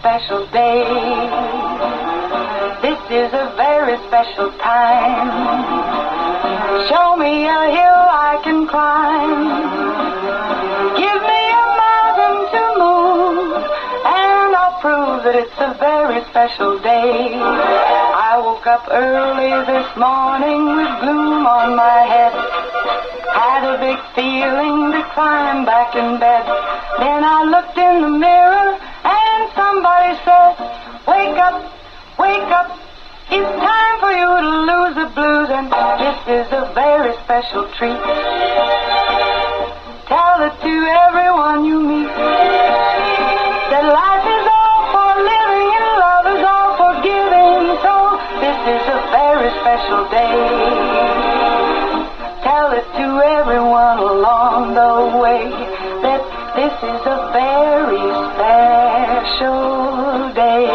special day. This is a very special time. Show me a hill I can climb. Give me a mountain to move, and I'll prove that it's a very special day. I woke up early this morning with gloom on my head. Had a big feeling to climb back in bed. Then I looked in the mirror and somebody said, wake up, wake up. It's time for you to lose the blues, and this is a very special treat. Tell it to everyone you meet that life is all for living and love is all for giving. So this is a very special day. Tell it to everyone along the way that this is a very special day.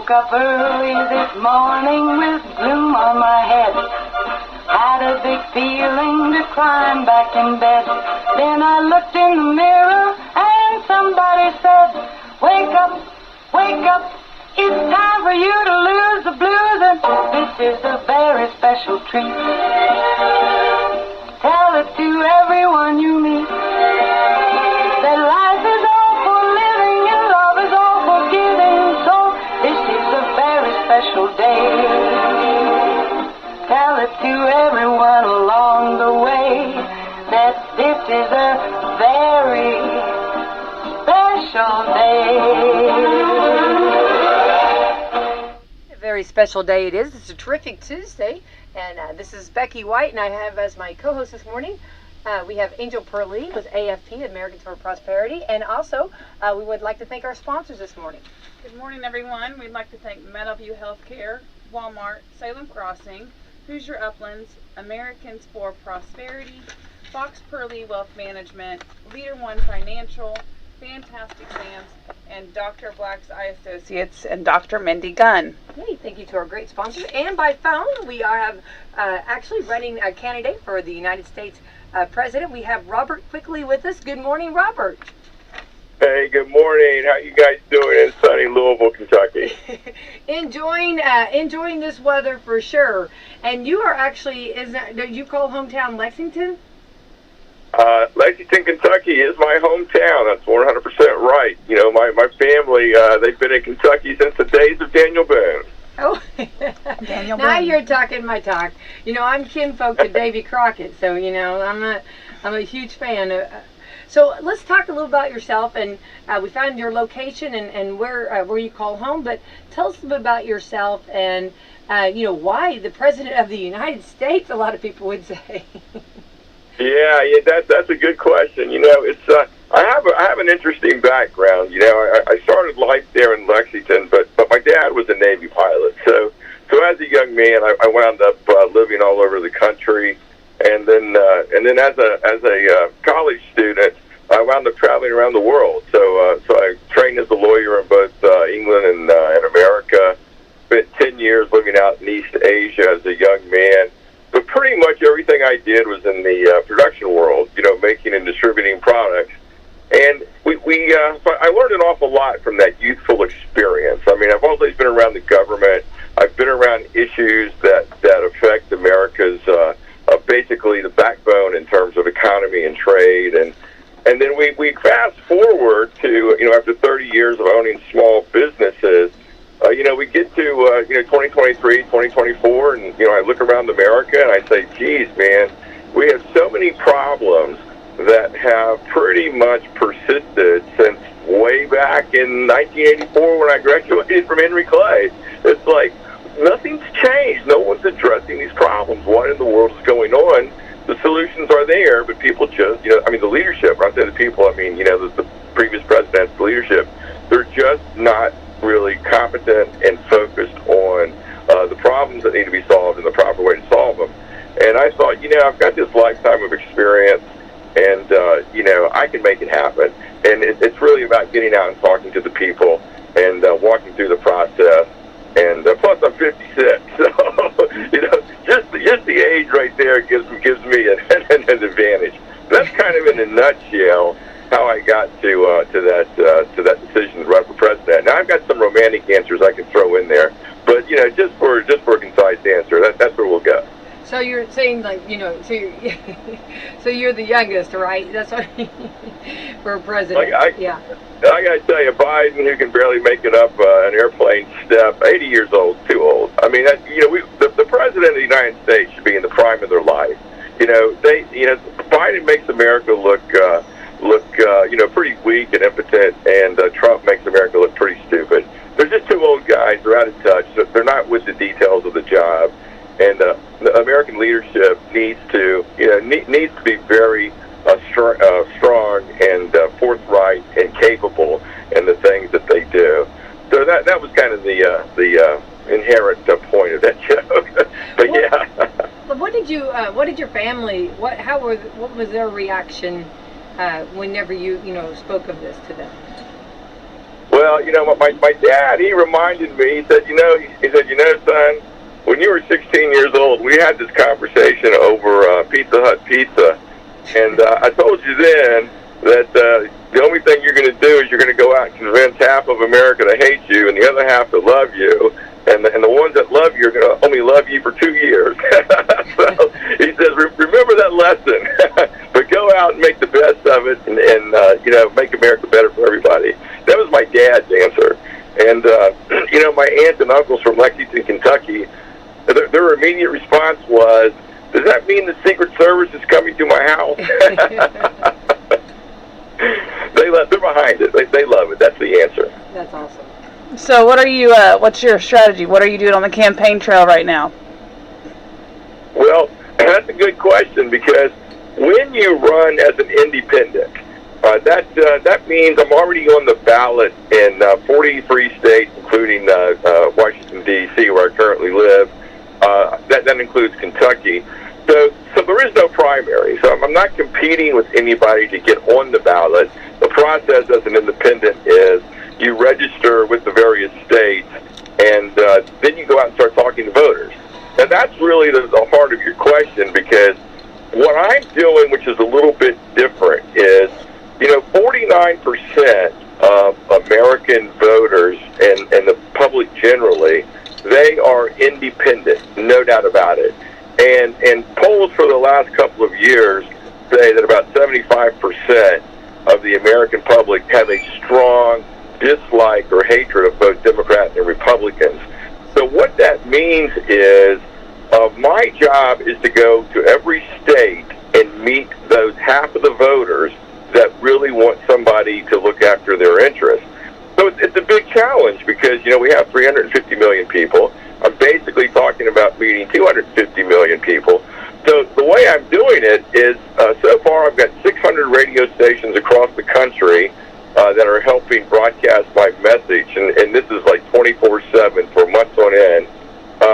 Up early this morning with gloom on my head. Had a big feeling to climb back in bed. Then I looked in the mirror and somebody said, wake up, wake up. It's time for you to lose the blues, and this is a very special treat. Tell it to everyone you meet that life is all for living and love is all for giving. So this is a very special day. Tell it to everyone along the way that this is a very special day. A very special day it is. It's a terrific Tuesday, and this is Becky White, and I have as my co-host this morning, we have Angel Perley with AFP, Americans for Prosperity, and also we would like to thank our sponsors this morning. Good morning, everyone. We'd like to thank Meadowview Healthcare, Walmart, Salem Crossing, Hoosier Uplands, Americans for Prosperity, Fox Perley Wealth Management, Leader One Financial, Fantastic Sands, and Dr. Black's Eye Associates, and Dr. Mindy Gunn. Hey, thank you to our great sponsors. And by phone, we have actually running a candidate for the United States President. We have Robert Quigley with us. Good morning, Robert. Hey, good morning. How you guys doing in sunny Louisville, Kentucky? enjoying this weather for sure. And you are actually, do you call hometown Lexington? Lexington, Kentucky is my hometown. That's 100% right. You know, my family, they've been in Kentucky since the days of Daniel Boone. Oh, Daniel now Boone. You're talking my talk. You know, I'm kinfolk to Davy Crockett, so you know I'm a huge fan. So let's talk a little about yourself, and we found your location and where you call home. But tell us a bit about yourself and you know, why the President of the United States. A lot of people would say. Yeah, that's a good question. You know, it's I have an interesting background. You know, I started life there in Lexington, but my dad was a Navy pilot. So as a young man, I wound up living all over the country, and then as a college student, I wound up traveling around the world. So I trained as a lawyer in both England and America. Spent 10 years living out in East Asia as a young man. But pretty much everything I did was in the production world, you know, making and distributing products. And I learned an awful lot from that youthful experience. I mean, I've always been around the government. I've been around issues that affect America's basically the backbone in terms of economy and trade. And then we fast forward to, you know, after 30 years of owning small businesses, you know, we get to, 2023, 2024, and, you know, I look around America and I say, geez, man, we have so many problems that have pretty much persisted since way back in 1984 when I graduated from Henry Clay. It's like nothing's changed. No one's addressing these problems. What in the world is going on? The solutions are there, but people just, the leadership, when I say the people, I mean, the previous president's leadership, they're just not really competent and focused on the problems that need to be solved and the proper way to solve them. And I thought, I've got this lifetime of experience and I can make it happen. And it's really about getting out and talking to the people and walking through the process. And plus, I'm 56, so just the age right there gives me an advantage. That's kind of in a nutshell how I got to that decision to run for president. Now I've got some romantic answers I can throw in there, but just for a concise answer, that's where we'll go. So you're saying so you're the youngest, right? That's what for president. Yeah. I got to tell you, Biden, who can barely make it up an airplane step, 80 years old, too old. I mean, the president of the United States should be in the prime of their life. Biden makes America look pretty weak and impotent, and Trump makes America look pretty stupid. They're just two old guys. They're out of touch. They're not with the details of the job. And the American leadership needs to be very strong and forthright and capable in the things that they do. So that was kind of the inherent point of that joke. But yeah. What did your family? What was their reaction whenever you spoke of this to them? Well, my dad, he reminded me. He said, son, when you were 16 years old, we had this conversation over Pizza Hut pizza, and I told you then that the only thing you're going to do is you're going to go out and convince half of America to hate you and the other half to love you, and the ones that love you are going to only love you for 2 years. So he says, remember that lesson, but go out and make the best of it, and make America better for everybody. That was my dad's answer. And my aunts and uncles from Lexington, Kentucky, their immediate response was, does that mean the Secret Service is coming to my house? They're behind it. They love it. That's the answer. That's awesome. So what's your strategy? What are you doing on the campaign trail right now? Well, that's a good question, because when you run as an independent, that means I'm already on the ballot in 43 states, including Washington, D.C., where I currently live. That includes Kentucky. So there is no primary. So I'm not competing with anybody to get on the ballot. The process as an independent is you register with the various states, and then you go out and start talking to voters. And that's really the heart of your question, because what I'm doing, which is a little bit different, is 49% of American voters and the public generally, they are independent, no doubt about it. And polls for the last couple of years say that about 75% of the American public have a strong dislike or hatred of both Democrats and Republicans. So what that means is my job is to go to every state and meet those half of the voters that really want somebody to look after their interests. So it's a big challenge, because, we have 350 million people. I'm basically talking about meeting 250 million people. So the way I'm doing it is, so far I've got 600 radio stations across the country that are helping broadcast my message, and this is like 24/7 for months on end.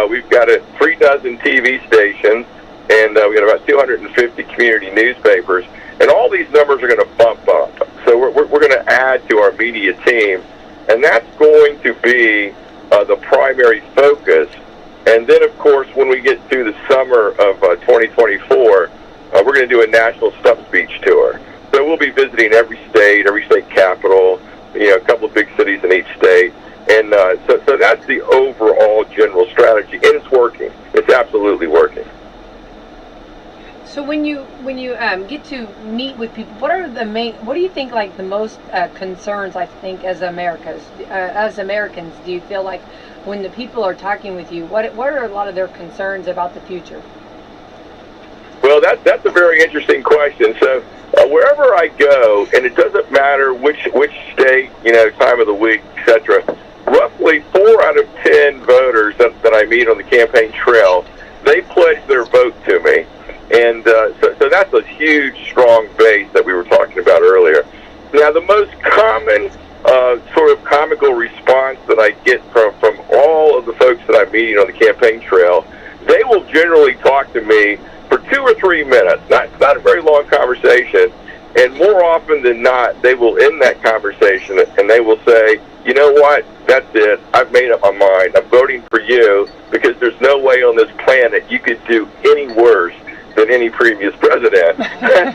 We've got 3 dozen TV stations, and we got about 250 community newspapers, and all these numbers are going to bump up. So we're going to add to our media team, and that's going to be the primary focus. And then, of course, when we get to the summer of 2024, we're going to do a national stump speech tour. So we'll be visiting every state capital, a couple of big cities in each state. And so that's the overall general strategy, and it's working. It's absolutely working. So when you get to meet with people, what do you think like the most concerns, I think, as Americans, do you feel like when the people are talking with you, what are a lot of their concerns about the future? Well, that's a very interesting question. So wherever I go, and it doesn't matter which state, time of the week, etc., roughly 4 out of 10 voters that I meet on the campaign trail, they pledge their vote to me. And so that's a huge, strong base that we were talking about earlier. Now, the most common sort of comical response that I get from all of the folks that I'm meeting on the campaign trail, they will generally talk to me for 2 or 3 minutes, not a very long conversation. And more often than not, they will end that conversation and they will say, you know what, that's it. I've made up my mind. I'm voting for you because there's no way on this planet you could do any worse than any previous president.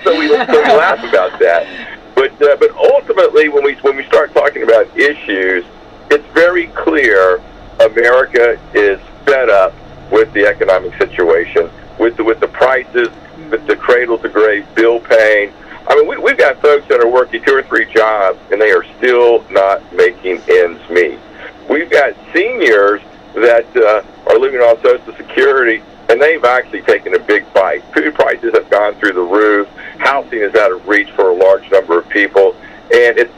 so we laugh about that. But ultimately, when we start talking about issues, it's very clear America is fed up with the economic situation, with the prices, with the cradle-to-grave bill paying. I mean, we've got folks that are working 2 or 3 jobs, and they are still not making ends meet. We've got seniors that are living on Social Security, and they've actually taken a big bite. Food prices have gone through the roof. Housing is out of reach for a large number of people. And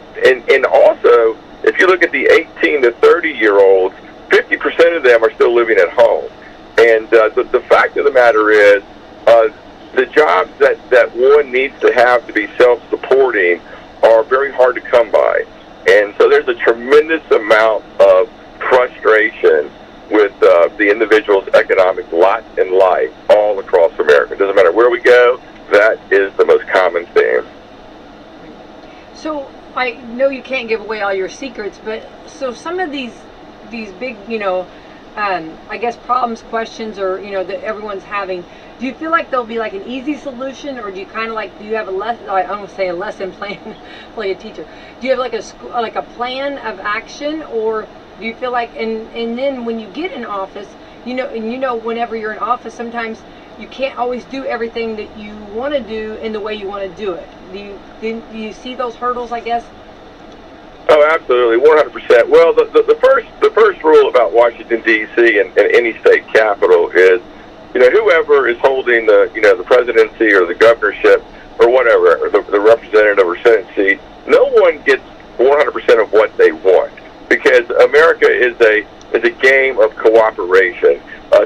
also, if you look at the 18 to 30-year-olds, 50% of them are still living at home. And the fact of the matter is, the jobs that one needs to have to be self-supporting are very hard to come by. And so there's a tremendous amount of frustration with the individual's economic lot in life all across America. It doesn't matter where we go, that is the most common theme. So I know you can't give away all your secrets, but so some of these big, I guess problems, questions, or that everyone's having, do you feel like there'll be like an easy solution, or do you kind of like, do you have a lesson? I don't say a lesson plan, play a teacher. Do you have like a plan of action, or do you feel like, and then when you get in office, whenever you're in office, sometimes you can't always do everything that you want to do in the way you want to do it. Do you see those hurdles, I guess? Oh, absolutely, 100%. Well, the first rule about Washington D.C. and any state capital is, whoever is holding the presidency or the governorship or whatever, or the representative or senate seat, no one gets 100% of what they want, because America is a game of cooperation.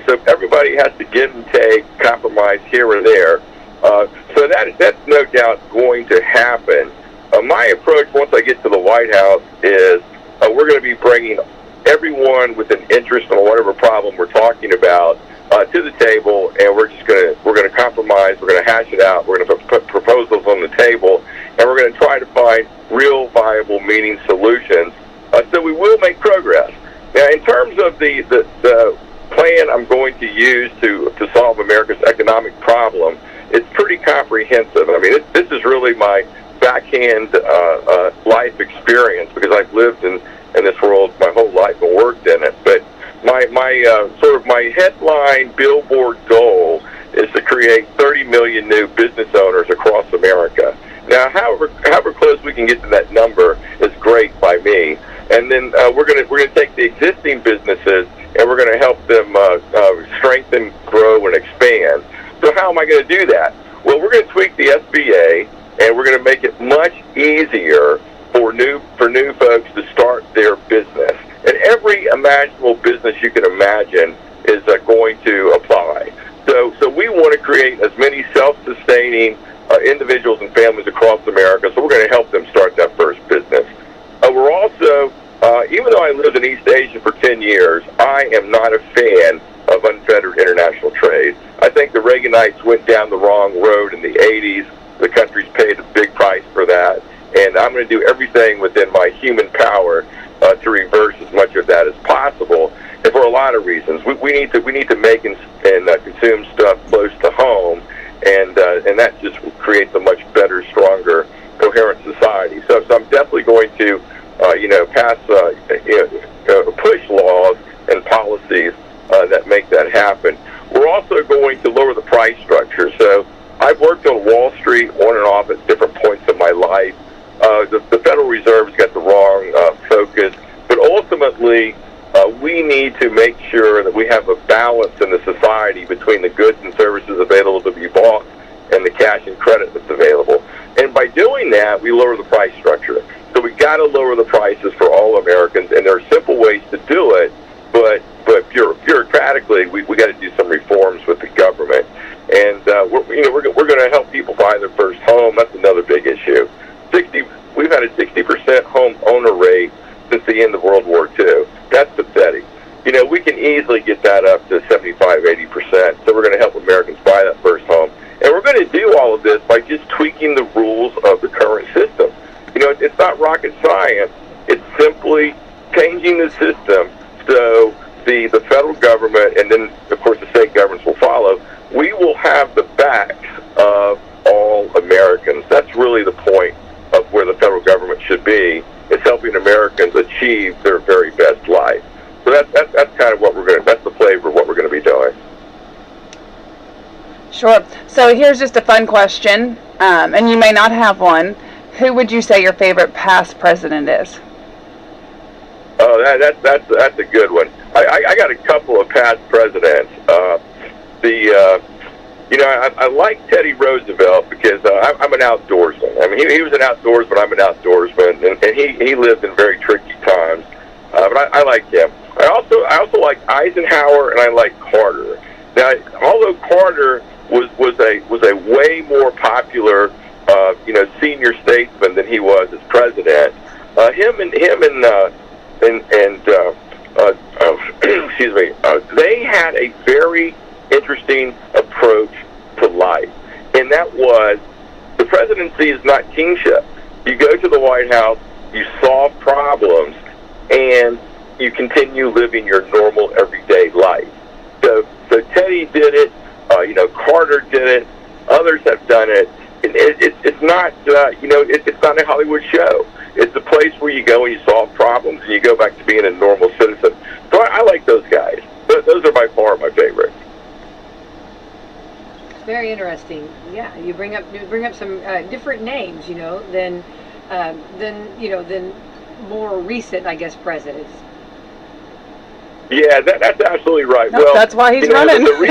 So everybody has to give and take, compromise here and there. So that's no doubt going to happen. My approach once I get to the White House is we're going to be bringing everyone with an interest in whatever problem we're talking about to the table, and we're going to compromise. We're going to hash it out. We're going to put proposals on the table, and we're going to try to find real, viable, meaning solutions. So we will make progress. Now, in terms of the plan I'm going to use to solve America's economic problem, it's pretty comprehensive. I mean, this is really my backhand life experience, because I've lived in this world my whole life and worked in it. But my headline billboard goal is to create 30 million new business owners across America. Now, however close we can get to that number is great by me. And then we're gonna take the existing businesses and we're gonna help them strengthen, grow, and expand. So how am I going to do that? Well, we're going to tweak the SBA, and we're going to make it much easier for new folks to start their business. And every imaginable business you can imagine is going to apply. So we want to create as many self-sustaining individuals and families across America. So we're going to help them start that first business. We're also, even though I lived in East Asia for 10 years, I am not a fan of unfettered international trade. I think the Reaganites went down the wrong road in the 80s. The country's paid a big price for that, and I'm going to do everything within my human power to reverse as much of that as possible. And for a lot of reasons, we need to make and consume stuff close to home, and that just creates a much better, stronger, coherent society. So I'm definitely going to pass push laws and policies that make that happen. We're also going to lower the price structure. So I've worked on Wall Street on and off at different points in my life. The Federal Reserve's got the wrong focus, but ultimately we need to make sure that we have a balance in the society between the goods and services available to be bought and the cash and credit that's available. And by doing that, we lower the price structure. So we got to lower the prices for all Americans, and there are simple ways to do it, but bureaucratically, we got to do some reforms with the government. And we're going to help people buy their first home. That's another big issue. We've had a 60% home owner rate since the end of World War II. That's pathetic. We can easily get that up to 75, 80%. So we're going to help Americans buy that first home. and then, of course, the state governments will follow, we will have the backs of all Americans. That's really the point of where the federal government should be. It's helping Americans achieve their very best life. So that's kind of what that's the flavor of what we're going to be doing. Sure. So here's just a fun question, and you may not have one. Who would you say your favorite past president is? Oh, that's a good one. I got a couple of past presidents. I like Teddy Roosevelt because I'm an outdoorsman. I mean, he was an outdoorsman. I'm an outdoorsman, and he lived in very tricky times. But I like him. I also like Eisenhower, and I like Carter. Now, although Carter was a way more popular senior statesman than he was as president, they had a very interesting approach to life, and that was the presidency is not kingship. You go to the White House, you solve problems, and you continue living your normal everyday life. So Teddy did it. Carter did it. Others have done it. And it's not it's not a Hollywood show. It's a place where you go and you solve problems, and you go back to being a normal citizen. So I like those guys. Those are by far my favorites. Very interesting. Yeah, you bring up some different names, than more recent, I guess, presidents. Yeah, that's absolutely right. No, well, that's why he's running. There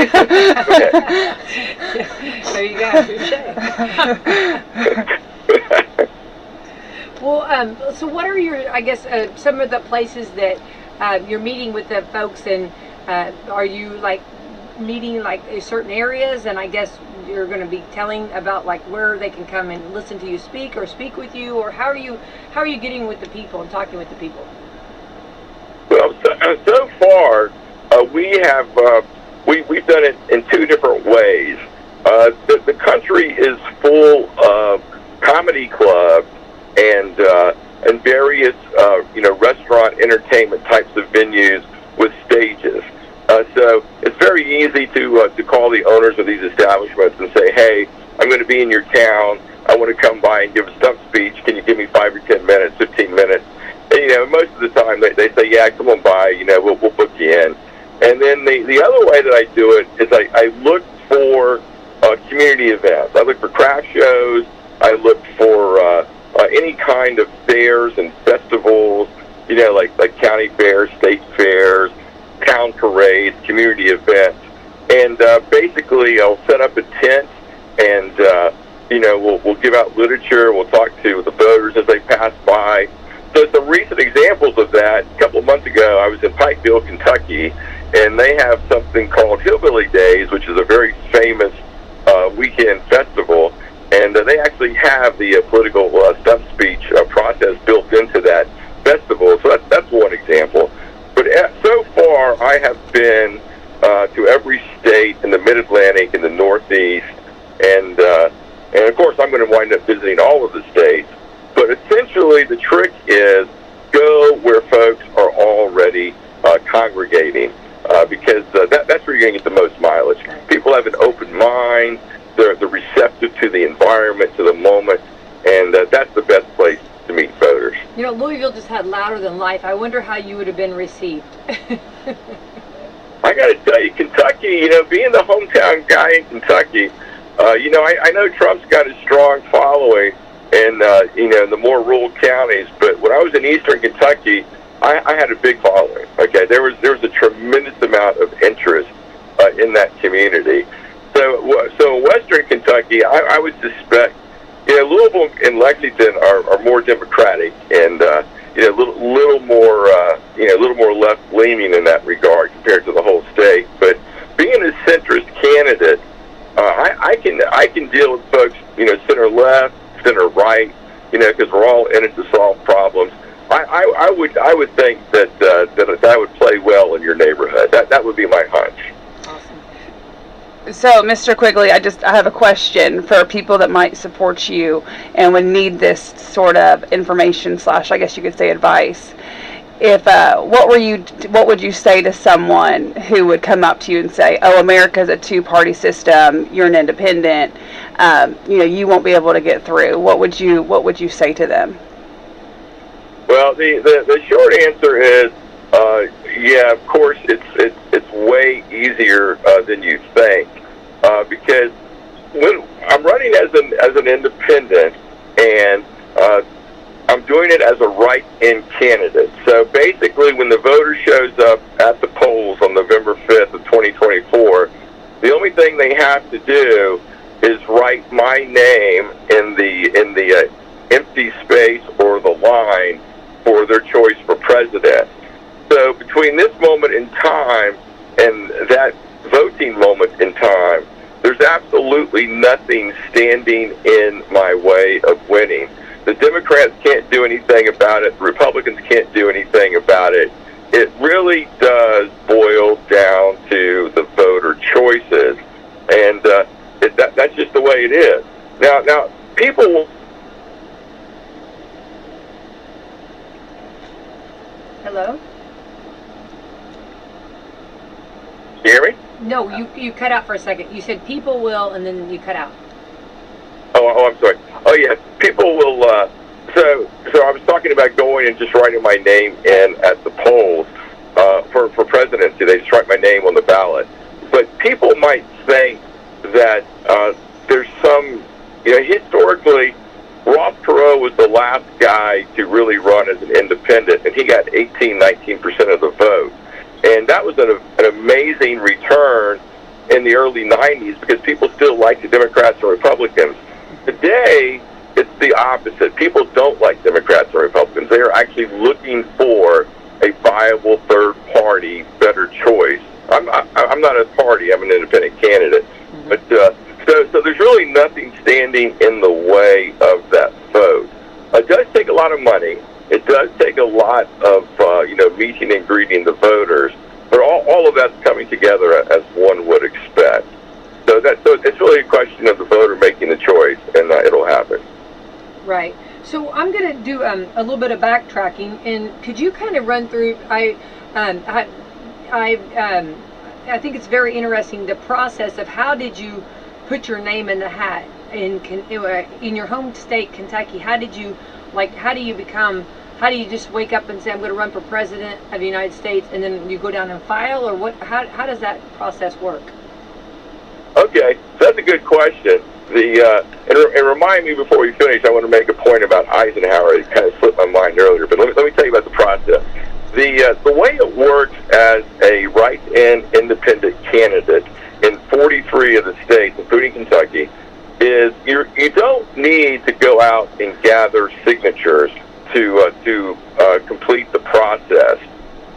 you go. Well, so what are your, I guess, some of the places that you're meeting with the folks, and are you like meeting like certain areas, and I guess you're going to be telling about like where they can come and listen to you speak or speak with you, or how are you getting with the people and talking with the people? Well, so far we've done it in two different ways. The country is full of comedy clubs and various restaurant entertainment types of venues with stages. So it's very easy to call the owners of these establishments and say, hey, I'm going to be in your town. I want to come by and give a stump speech. Can you give me 5 or 10 minutes, 15 minutes? And, most of the time they say, yeah, come on by. We'll book you in. And then the other way that I do it is I look for community events. I look for craft shows. I look for any kind of fairs and festivals, like county fairs, state fairs, town parades, community events. And basically I'll set up a tent and, we'll give out literature. We'll talk to the voters as they pass by. So some recent examples of that, a couple of months ago, I was in Pikeville, Kentucky, and they have something called Hillbilly Days, which is a very famous weekend festival, and they actually have the political stump speech process built into that festival. So that's one example. But so far, I have been to every state in the Mid-Atlantic and the Northeast, and of course, I'm going to wind up visiting all of the states. But essentially, the trick is go where folks are already congregating, because that's where you're going to get the most mileage. People have an open mind. They're receptive to the environment, to the moment, and that's the best place to meet voters. Louisville just had Louder Than Life. I wonder how you would have been received. I got to tell you, Kentucky, being the hometown guy in Kentucky, I know Trump's got a strong following in the more rural counties, but when I was in eastern Kentucky, I had a big following. Okay, there was a tremendous amount of interest in that community. So in western Kentucky, I would suspect, Louisville and Lexington are more democratic and a little more left leaning in that regard compared to the whole state. But being a centrist candidate, I can deal with folks, center left, center right, because we're all in it to solve problems. I would think that would play well in your neighborhood. That would be my hunch. So, Mr. Quigley, I have a question for people that might support you and would need this sort of information / I guess you could say advice. if what would you say to someone who would come up to you and say, "Oh, America's a two-party system. You're an independent. You won't be able to get through." What would you say to them? Well, the short answer is, yeah, of course, it's way easier than you think, because when I'm running as an independent, and I'm doing it as a write-in candidate. So basically, when the voter shows up at the polls on November 5th of 2024, the only thing they have to do is write my name in the empty space or the line for their choice for president. So between this moment in time and that voting moment in time, there's absolutely nothing standing in my way of winning. The Democrats can't do anything about it. The Republicans can't do anything about it. It really does boil down to the voter choices, and that's just the way it is. Now people will. Hello? You hear me? No, you cut out for a second. You said people will, and then you cut out. Oh, I'm sorry. Oh, yeah, people will. So I was talking about going and just writing my name in at the polls for presidency. They just write my name on the ballot. But people might think that there's some, historically, Ross Perot was the last guy to really run as an independent, and he got 19% of the vote. And that was an amazing return in the early 90s because people still liked the Democrats and Republicans. Today, it's the opposite. People don't like Democrats and Republicans. They are actually looking for a viable third party, better choice. I'm not a party. I'm an independent candidate. Mm-hmm. But so there's really nothing standing in the way of that vote. It does take a lot of money. It does take a lot of meeting and greeting the voters. But all of that's coming together as one would expect. So it's really a question of the voter making the choice, and it'll happen. Right. So I'm going to do a little bit of backtracking, and could you kind of run through? I think it's very interesting the process of how did you put your name in the hat in your home state, Kentucky. How do you just wake up and say, I'm going to run for president of the United States, and then you go down and file, or what? How does that process work? Okay, so that's a good question. And remind me before we finish, I want to make a point about Eisenhower. It kind of slipped my mind earlier, but let me tell you about the process. The way it works as a write-in independent candidate in 43 of the states, including Kentucky, is you don't need to go out and gather signatures to complete the process.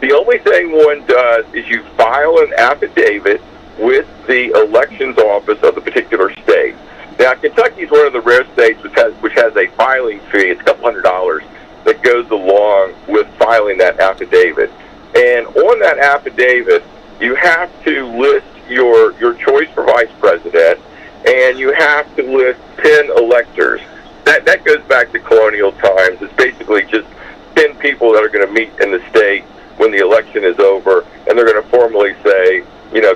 The only thing one does is you file an affidavit with the elections office of the particular state. Now, Kentucky is one of the rare states which has a filing fee. It's a couple $100 that goes along with filing that affidavit. And on that affidavit, you have to list your choice for vice president, and you have to list 10 electors. That goes back to colonial times. It's basically just 10 people that are going to meet in the state when the election is over, and they're going to formally say,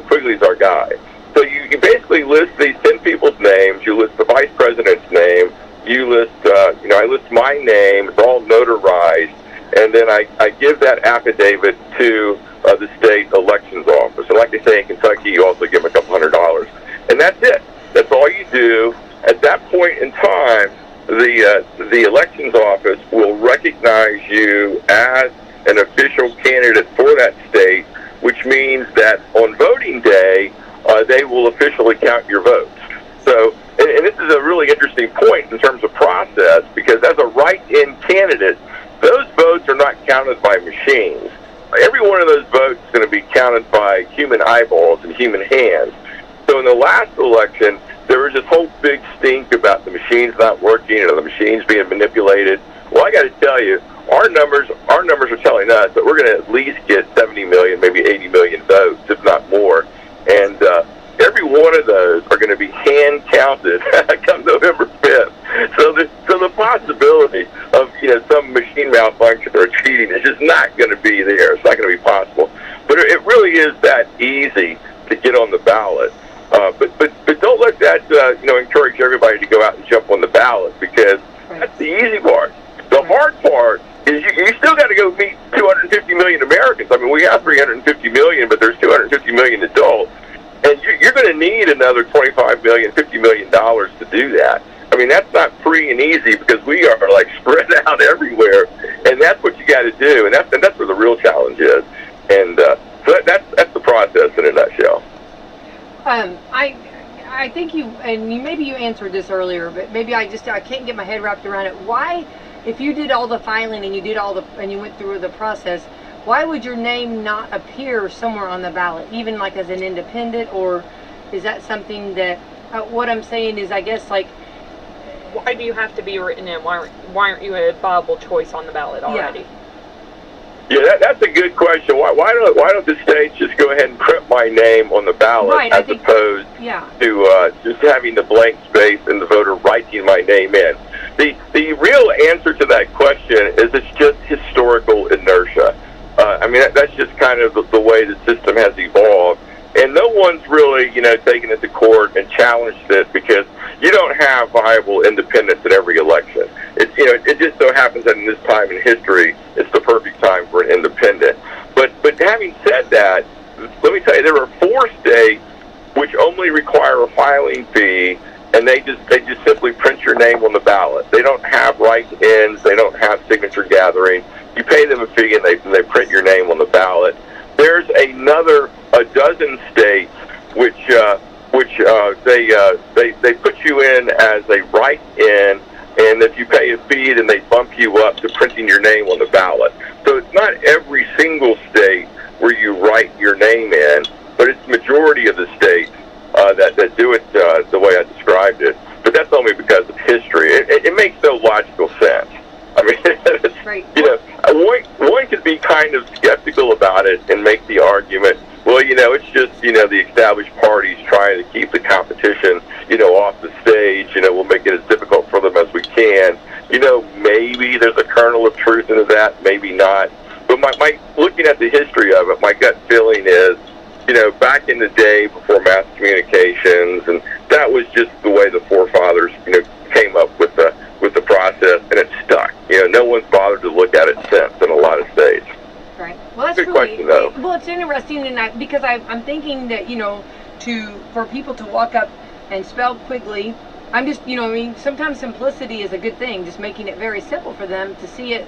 Quigley's our guy. So you basically list these 10 people's names. You list the vice president's name. You list, I list my name. It's all notarized. And then I give that affidavit to the state elections office. And like they say in Kentucky, you also give them a couple $100. And that's it. That's all you do. At that point in time, the elections office will recognize you as an official candidate for that state, which means that on voting day, they will officially count your votes. So, and this is a really interesting point in terms of process, because as a write-in candidate, those votes are not counted by machines. Every one of those votes is going to be counted by human eyeballs and human hands. So in the last election, there was this whole big stink about the machines not working or the machines being manipulated. Well, I got to tell you, our numbers are telling us that we're going to at least get 70 million, maybe 80 million votes, if not more. And every one of those are going to be hand counted come November 5th. So the possibility of some machine malfunction or cheating. It's just not going to be there. It's not going to be possible. But it really is that easy to get on the ballot. But don't let that encourage everybody to go out and jump on the ballot, because that's the easy part. The hard part is you still got to go meet 250 million Americans. I mean, we have 350 million, but there's 250 million adults, and you're going to need another 25 million, $50 million to do that. I mean, that's not free and easy, because we are like spread out everywhere, and that's what you got to do, and that's where the real challenge is. And so that's the process in a nutshell. I think maybe you answered this earlier, but maybe I can't get my head wrapped around it. Why, if you did all the filing and you went through the process, why would your name not appear somewhere on the ballot, even like as an independent? Or is that something that what I'm saying is, I guess, like, why do you have to be written in? Why aren't you a viable choice on the ballot already? Yeah, that's a good question. Why don't the states just go ahead and print my name on the ballot, as opposed to just having the blank space and the voter writing my name in? The real answer to that question is it's just historical inertia. I mean, that's just kind of the way the system has evolved, and no one's really taken it to court and challenged it, because you don't have viable independents in every election. It just so happens that in this time in history, it's the perfect time for an independent. But having said that, let me tell you, there are 4 states which only require a filing fee, and they just simply print your name on the ballot. They don't have write-ins. They don't have signature gathering. You pay them a fee, and they print your name on the ballot. There's another 12 states which they put you in as a write-in, and if you pay a fee, then they bump you up to printing your name on the ballot. So it's not every single state where you write your name in, but it's the majority of the states that do it the way I described it. But that's only because of history. It makes no logical sense. I mean, one could be kind of skeptical about it and make the argument, well, it's just, the established parties trying to keep the competition, off the stage. We'll make it as difficult for them as we can. Maybe there's a kernel of truth into that, maybe not. But my looking at the history of it, my gut feeling is, back in the day before mass communications, and that was just the way the forefathers, came up with the process, and it stuck. No one's bothered to look at it since in a lot of states. Right. Well, that's good question, though. Well, it's interesting, and because I'm thinking that for people to walk up and spell Quigley, I'm just sometimes simplicity is a good thing. Just making it very simple for them to see it,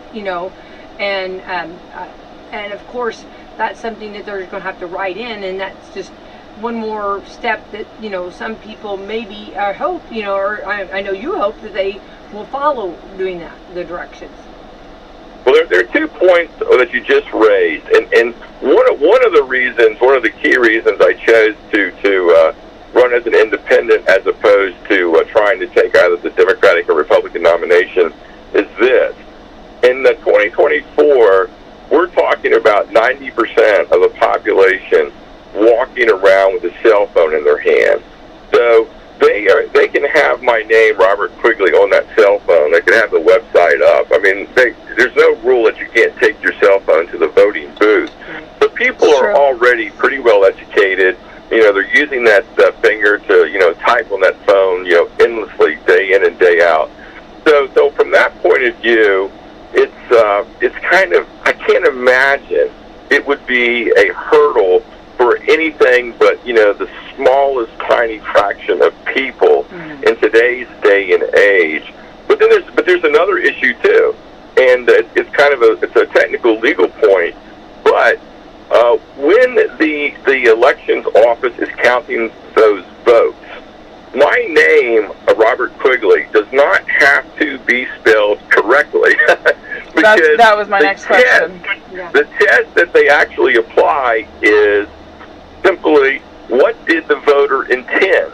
and of course that's something that they're going to have to write in, and that's just one more step that some people maybe hope or I know you hope that they will follow doing that, the directions. Well, there are 2 points that you just raised, and one of the key reasons I chose to run as an independent as opposed to trying to take either the Democratic or Republican nomination is this. In 2024, we're talking about 90% of the population walking around with a cell phone in their hand. So they can have my name, Robert Quigley, on that cell phone. They can have the website up. I mean, there's no rule that you can't take your cell phone to the voting booth. So people are already pretty well educated. They're using that finger to, type on that phone, endlessly, day in and day out. So from that point of view, it's kind of, I can't imagine it would be a hurdle for anything but, the smallest tiny fraction of people in today's day and age. But there's another issue too, and it's kind of it's a technical legal point. But when the elections office is counting those votes, my name, Robert Quigley, does not have to be spelled correctly. Because that was my next question. The test that they actually apply is simply, what did the voter intend?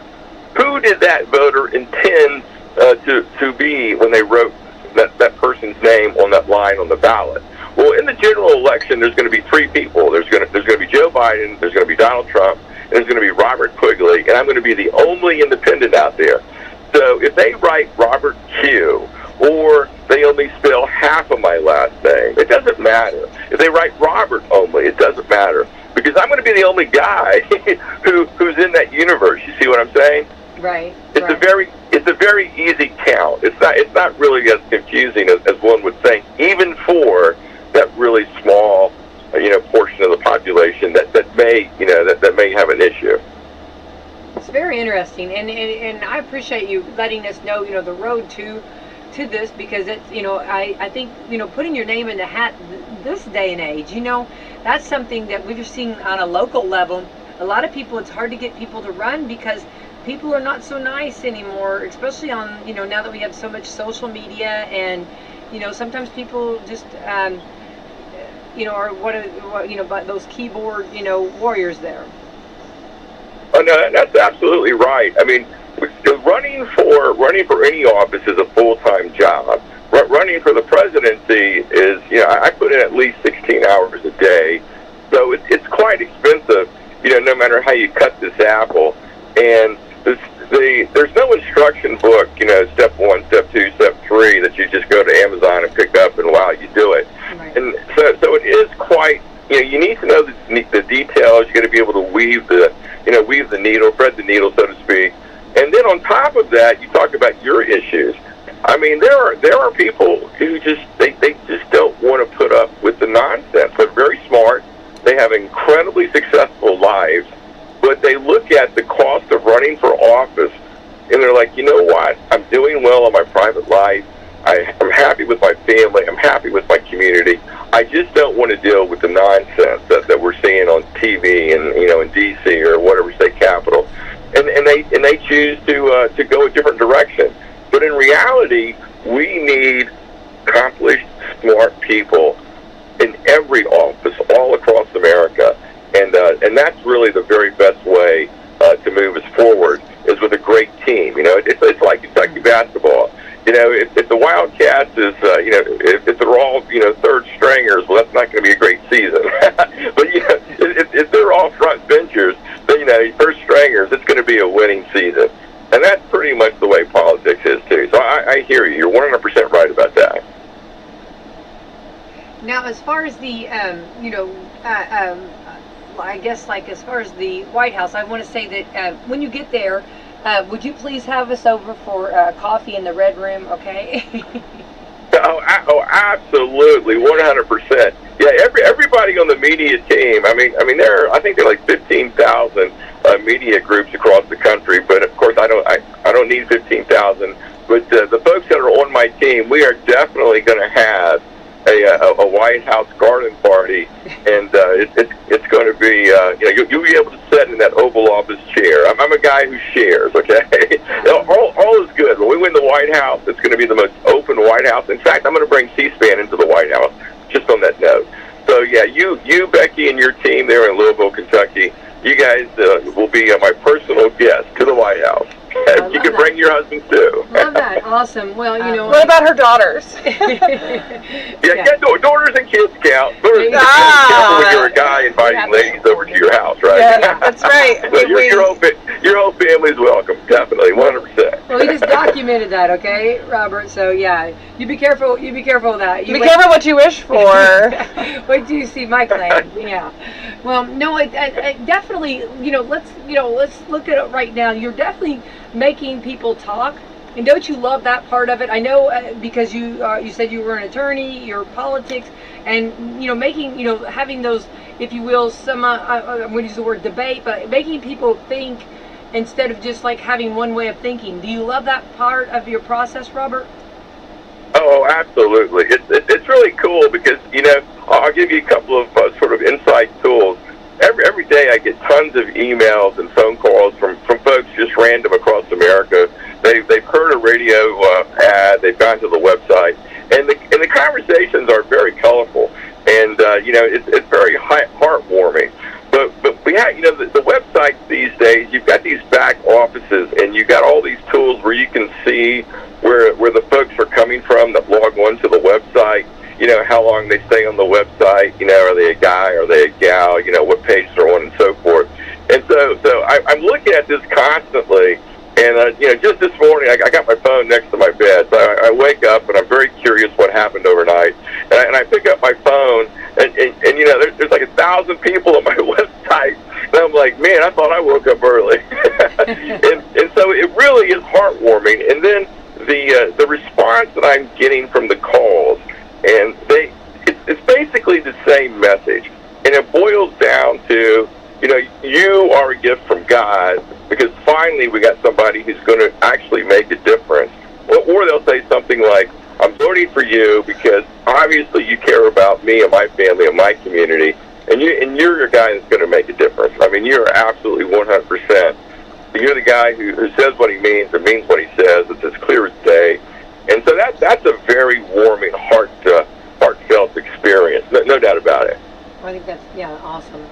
Who did that voter intend to be when they wrote that person's name on that line on the ballot? Well, in the general election, there's going to be 3 people. There's going to be Joe Biden, there's going to be Donald Trump, and there's going to be Robert Quigley, and I'm going to be the only independent out there. So if they write Robert Q, or they only spell half if they write Robert only, it doesn't matter, because I'm going to be the only guy who's in that universe. You see what I'm saying? Right. It's a very easy count. It's not really as confusing as one would think, even for that really small portion of the population that may that may have an issue. It's very interesting, and I appreciate you letting us know the road to this, because it's I think putting your name in the hat this day and age, that's something that we've seen on a local level. A lot of people, it's hard to get people to run because people are not so nice anymore, especially on now that we have so much social media, and sometimes people just are but those keyboard warriors there. Oh no, that's absolutely right. I mean, running for any office is a full-time job. Running for the presidency is, I put in at least 16 hours a day, so it's quite expensive. No matter how you cut this apple, and there's no instruction book, step 1, step 2, step 3 that you just go to Amazon and pick up and wow, you do it. Right. And so it is quite. You need to know the details. You got to be able to weave the needle, thread the needle, so to speak. And then on top of that, you talk about your issues. I mean, there are people who just they just don't want to put up with the nonsense. They're very smart. They have incredibly successful lives, but they look at the cost of running for office, and they're like, you know what? I'm doing well in my private life. I'm happy with my family. I'm happy with my community. I just don't want to deal with the nonsense that we're seeing on TV and in D.C. or whatever state capital, and they choose to go a different direction. But in reality, we need accomplished, smart people in every office all across America, and that's really the very best way to move us forward, is with a great team. It's like Kentucky basketball. If the Wildcats is, if they're all, third stringers, well, that's not going to be a great season. But, if they're all front benchers, then, first stringers, it's going to be a winning season. And that's pretty much the way politics is, too. So I hear you. You're 100% right about that. Now, as far as the, I guess, as far as the White House, I want to say that when you get there, would you please have us over for coffee in the Red Room, okay? Oh, absolutely, 100%. Yeah, everybody on the media team. I think there are like 15,000 media groups across the country. But of course, I don't need 15,000. But the folks that are on my team, we are definitely going to have a White House garden party, and it's going to be you'll be able to sit in that Oval Office chair. I'm a guy who shares. Okay, all is good. When we win the White House, it's going to be the most open White House. In fact, I'm going to bring C-SPAN into the White House. Just on that note. So yeah, you Becky, and your team there in Louisville, Kentucky, you guys will be my personal guest to the White House. You can bring your husband too. Love that. Awesome. Well, what about her daughters? Daughters and kids count. Daughters and kids count when you're a guy inviting ladies over to your house, right? Yeah, that's right. So your whole family's welcome, definitely, 100%. Well, we just documented that, okay, Robert? So yeah, you be careful. You be careful of that. Be careful what you wish for. Wait till you see my clan. Yeah. Well, no, I definitely. Let's look at it right now. You're definitely making people talk, and don't you love that part of it? I know because you said you were an attorney, your politics, and making having those, if you will, some I'm going to use the word debate, but making people think instead of just like having one way of thinking. Do you love that part of your process, Robert? Oh, absolutely. It's really cool because I'll give you a couple of sort of insight tools. Every day I get tons of emails and phone calls from folks just random across America. They've heard a radio ad, they've gone to the website, and the conversations are very colorful, and it's very heartwarming. But we have the websites these days. You've got these back offices, and you've got all these tools where you can see where the folks are coming from that log on to the website. How long they stay on the website, are they a guy, are they a gal, what page they're on, and so forth. And so I'm looking at this constantly, and, just this morning, I got my phone next to my bed, so I wake up, and I'm very curious what happened overnight, and I pick up my phone, and and you know, there's like 1,000 people on my website, and I'm like, man, I thought I woke up early. and so it really is heartwarming. And then the response that I'm getting from the calls, and it's basically the same message, and it boils down to, you know, you are a gift from God, because finally we got somebody who's going to actually make a difference. Or they'll say something like, I'm voting for you because obviously you care about me and my family and my community, and you're a guy that's going to make a difference. I mean, you're absolutely 100%. You're the guy who says what he means and means what he says. It's as clear as day. And so that's a very warming, heartfelt experience. No doubt about it. I think that's, awesome.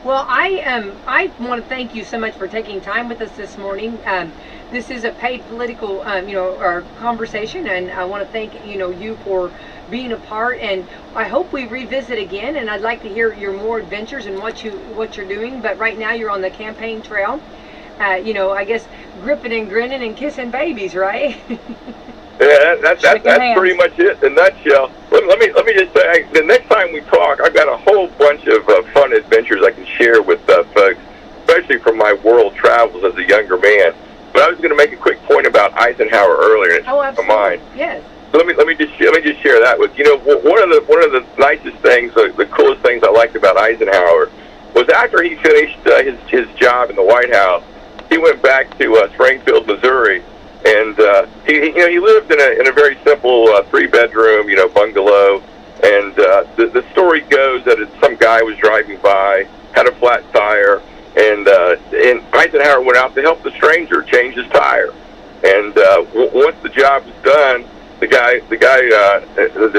Well, I want to thank you so much for taking time with us this morning. This is a paid political, our conversation, and I want to thank, you for being a part, and I hope we revisit again, and I'd like to hear your more adventures and what you're doing. But right now you're on the campaign trail, I guess gripping and grinning and kissing babies, right? Yeah, that's pretty much it in a nutshell. Let me just say, the next time we talk, I've got a whole bunch of fun adventures I can share with folks, especially from my world travels as a younger man. But I was going to make a quick point about Eisenhower earlier, and it's on my mind. Yes. So let me just share that with you. One of the nicest things, the coolest things I liked about Eisenhower was after he finished his job in the White House, he went back to Springfield, Missouri. And he lived in a very simple 3-bedroom bungalow, and the story goes that some guy was driving by, had a flat tire, and Eisenhower went out to help the stranger change his tire. And once the job was done, the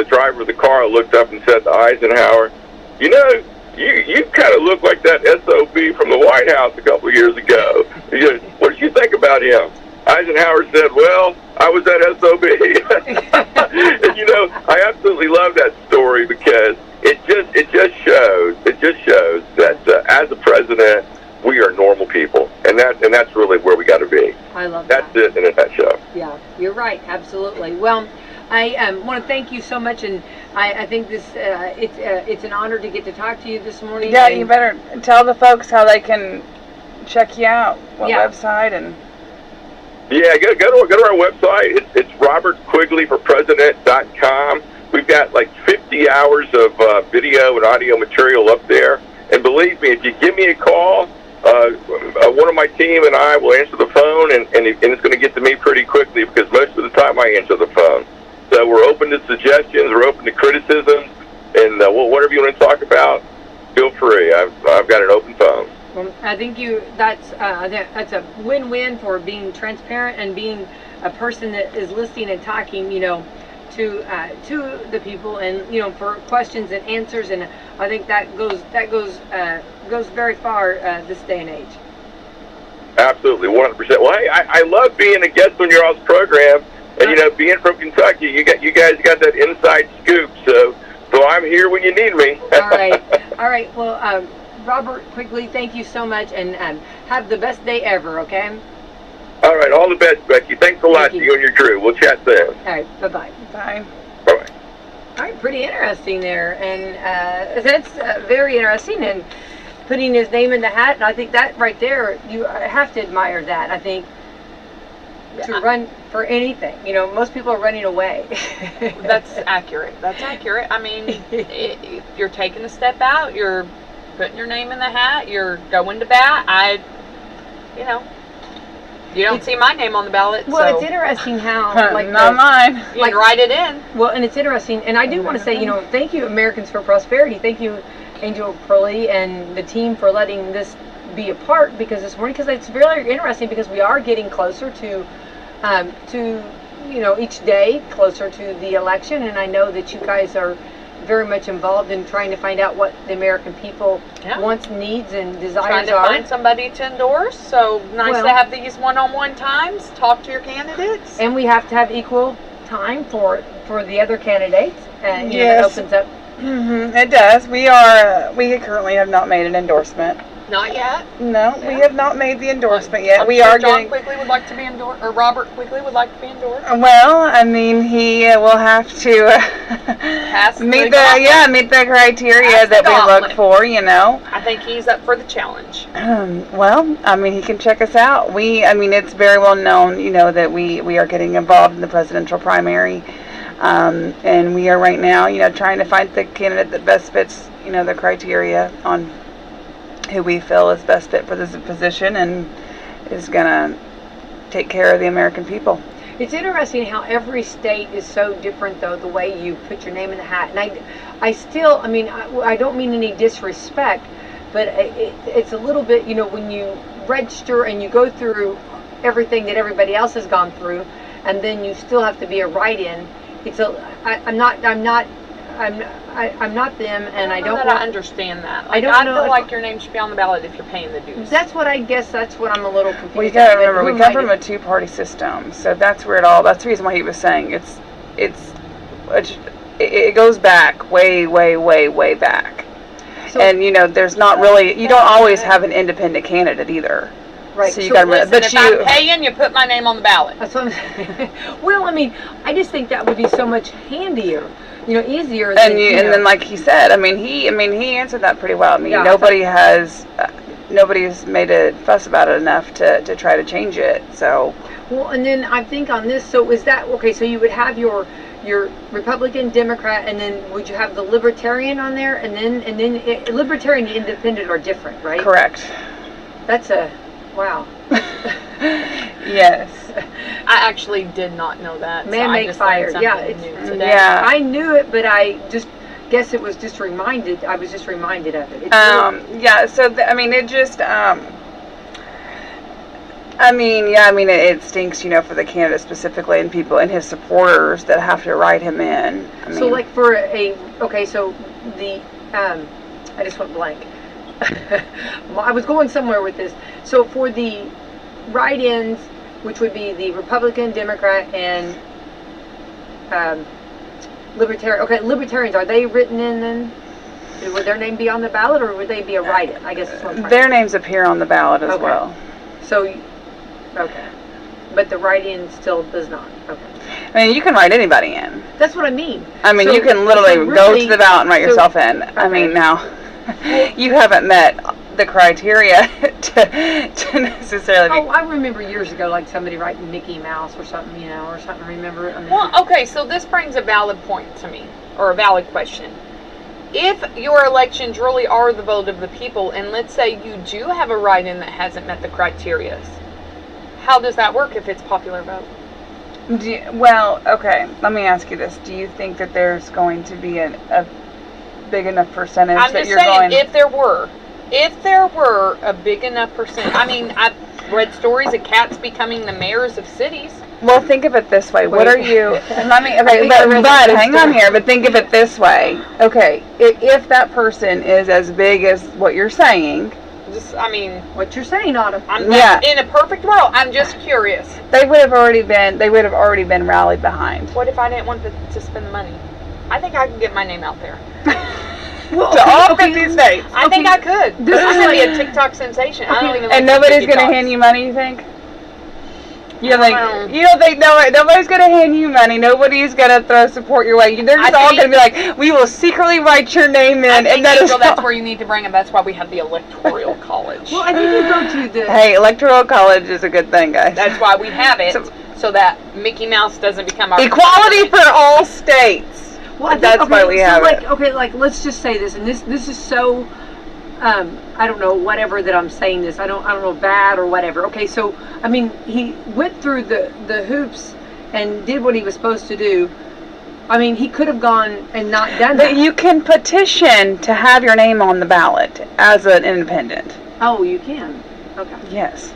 driver of the car looked up and said to Eisenhower, you kind of look like that SOB from the White House a couple of years ago. What did you think about him? Eisenhower said, well, I was that SOB. And, I absolutely love that story because it just shows that as a president, we are normal people, and that's really where we got to be. I love that. That's it in a nutshell. Yeah, you're right, absolutely. Well, I want to thank you so much, and I think this it's an honor to get to talk to you this morning. Yeah, you better tell the folks how they can check you out, what website and. Yeah, go to our website. It's robertquigleyforpresident.com. We've got like 50 hours of video and audio material up there. And believe me, if you give me a call, one of my team and I will answer the phone, and it's going to get to me pretty quickly because most of the time I answer the phone. So we're open to suggestions, we're open to criticisms, and whatever you want to talk about, feel free. I've got an open phone. Well, I think that's a win-win for being transparent and being a person that is listening and talking, to the people, and for questions and answers, and I think that goes very far this day and age. Absolutely, 100%. Well, hey, I love being a guest on your all's program, and being from Kentucky, you guys got that inside scoop, so I'm here when you need me. All right. Well. Robert Quigley, thank you so much, and have the best day ever, okay? All right, all the best, Becky. Thanks a lot to you and your crew. We'll chat soon. All right, bye-bye. Bye. Bye-bye. All right, pretty interesting there, and that's very interesting, and putting his name in the hat, and I think that right there, you have to admire that, I think, to run for anything. Most people are running away. That's accurate. I mean, you're taking a step out, you're putting your name in the hat, you're going to bat. You don't see my name on the ballot. Well, so. It's interesting how, not mine. You can write it in. Well, and it's interesting, and I do want to say, thank you, Americans for Prosperity. Thank you, Angel Pearlie and the team for letting this be a part this morning, because it's really interesting because we are getting closer to each day closer to the election, and I know that you guys are very much involved in trying to find out what the American people wants, needs, and desires trying to find somebody to endorse. So nice to have these one-on-one times, talk to your candidates. And we have to have equal time for the other candidates. And yes. It opens up. Mm-hmm. It does. We currently have not made an endorsement. Not yet. No, we have not made the endorsement yet. I'm We sure are John getting. Quigley would like to be endorsed, or Robert Quigley would like to be endorsed. Well, I mean, he will have to meet the criteria that we look for. You know. I think he's up for the challenge. Well, I mean, he can check us out. It's very well known, you know, that we are getting involved in the presidential primary, and we are right now, you know, trying to find the candidate that best fits, you know, the criteria on who we feel is best fit for this position and is gonna take care of the American people. It's interesting how every state is so different, though, the way you put your name in the hat. And I don't mean any disrespect, but it's a little bit, you know, when you register and you go through everything that everybody else has gone through, and then you still have to be a write-in. I'm not them, and I don't. I understand that. I feel like your name should be on the ballot if you're paying the dues. That's what I'm a little confused. Well, you gotta remember, we come from a two-party system, so that's where that's the reason why he was saying it goes back way back. So, and you know, there's not really, you don't always have an independent candidate either. Right. So you got to remember. But if I'm paying, you put my name on the ballot. That's what I'm saying. Well, I mean, I just think that would be so much handier, you know, easier. And then, like he said, he answered that pretty well. I mean, nobody's made a fuss about it enough to try to change it. So. Well, and then I think on this, so is that okay? So you would have your Republican, Democrat, and then would you have the Libertarian on there, and then Libertarian and Independent are different, right? Correct. That's wow. Yes. I actually did not know that. Man make fire. Yeah, new today. Yeah. I knew it, but I just guess it was just reminded. I was just reminded of it. Yeah. So it just. It stinks, you know, for the candidate specifically and people and his supporters that have to write him in. So, like for so the I just went blank. I was going somewhere with this. So for the write-ins, which would be the Republican, Democrat, and Libertarian. Okay, Libertarians, are they written in then? Would their name be on the ballot, or would they be a write-in? I guess that's what I'm their names appear on the ballot as well. So, okay. But the write-in still does not. Okay. I mean, you can write anybody in. That's what I mean. I mean, you can literally go to the ballot and write yourself in. Okay. I mean, now, you haven't met the criteria to necessarily be. Oh, I remember years ago, like somebody writing Mickey Mouse or something, you know, or something. Remember? Well, okay, so this brings a valid point to me, or a valid question. If your elections really are the vote of the people, and let's say you do have a write-in that hasn't met the criteria, how does that work if it's popular vote? Okay, let me ask you this. Do you think that there's going to be a big enough percentage that you're going... I'm just saying, if there were a big enough percent... I mean, I've read stories of cats becoming the mayors of cities. Well, think of it this way. What are you... but hang on here. But think of it this way. Okay, if that person is as big as what you're saying... what you're saying, Autumn. In a perfect world, I'm just curious. They would have already been rallied behind. What if I didn't want to spend the money? I think I can get my name out there. To all 50 states. I think I could. This is going to be a TikTok sensation. I don't even and nobody's going to hand you money, you think? You don't think nobody's going to hand you money. Nobody's going to throw support your way. They're just all going to be like, we will secretly write your name in. That's where you need to bring them. That's why we have the Electoral College. Well, I think you go to the... Hey, Electoral College is a good thing, guys. That's why we have it, so that Mickey Mouse doesn't become our... Equality for all states. Well, that's why we have it. Okay, let's just say this, and this is so... I don't know, whatever that I'm saying this. I don't know, bad or whatever. Okay, so I mean, he went through the hoops and did what he was supposed to do. I mean, he could have gone and not done that. But you can petition to have your name on the ballot as an independent. Oh, you can. Okay. Yes.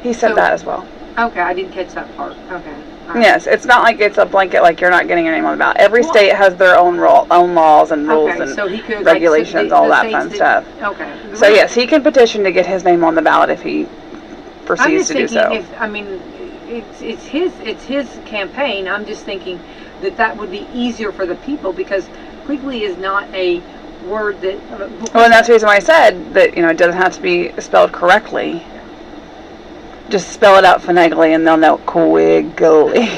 He said that as well. Okay, I didn't catch that part. Okay. Right. Yes, it's not like it's a blanket, like you're not getting your name on the ballot. Every state has their own laws and rules and regulations, all that fun stuff. Okay. So yes, he can petition to get his name on the ballot if he proceeds to do so. It's his campaign. I'm just thinking that would be easier for the people, because Quigley is not a word that. Well, and that's the reason why I said that, it doesn't have to be spelled correctly. Just spell it out finagly and they'll know Quigley.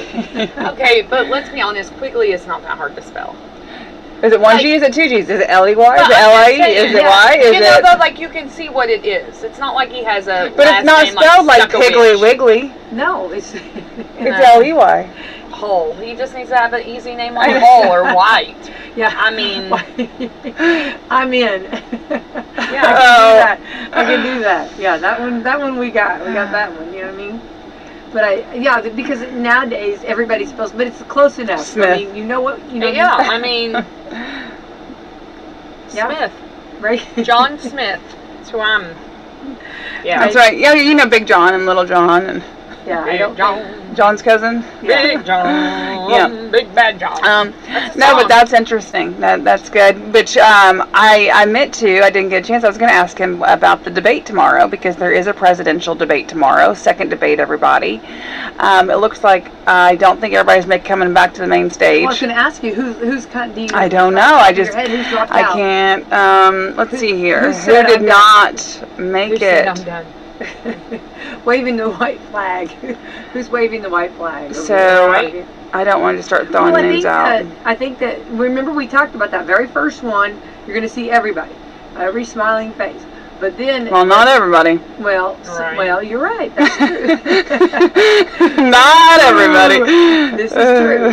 Okay, but let's be honest, Quigley is not that hard to spell. Is it one G? Is it two G's? Is it L-E-Y? Is it L-I-E? Is it Y? Is it... though, like, you can see what it is. It's not like he has a But it's not spelled like Piggly Wiggly. No, it's L-E-Y. Hull. He just needs to have an easy name like Hull or White. Yeah. I mean... I'm in. Yeah. I can do that. Yeah, that one we got. We got that one, you know what I mean? But because nowadays everybody spells, but it's close enough. Smith. I mean, you know what? Yeah, I mean... Smith. Right? John Smith. That's who I'm... Yeah. That's right. Yeah, Big John and Little John and... Yeah, Big I don't John. John's cousin. Big John. Yeah. Big Bad John. No, but that's interesting. That's good. Which I meant to. I didn't get a chance. I was going to ask him about the debate tomorrow because there is a presidential debate tomorrow. Second debate, everybody. It looks like I don't think everybody's coming back to the main stage. Well, I was going to ask you who's kind of. I don't know. I just who's dropped I out? Can't. Let's see here. Who did not make it? I'm done. Waving the white flag. Who's waving the white flag? So I don't want to start throwing names out. I think that, remember we talked about that very first one, you're going to see everybody. Every smiling face. But then... Well, not everybody. Well, right. Well, you're right. That's true. Not everybody. This is true.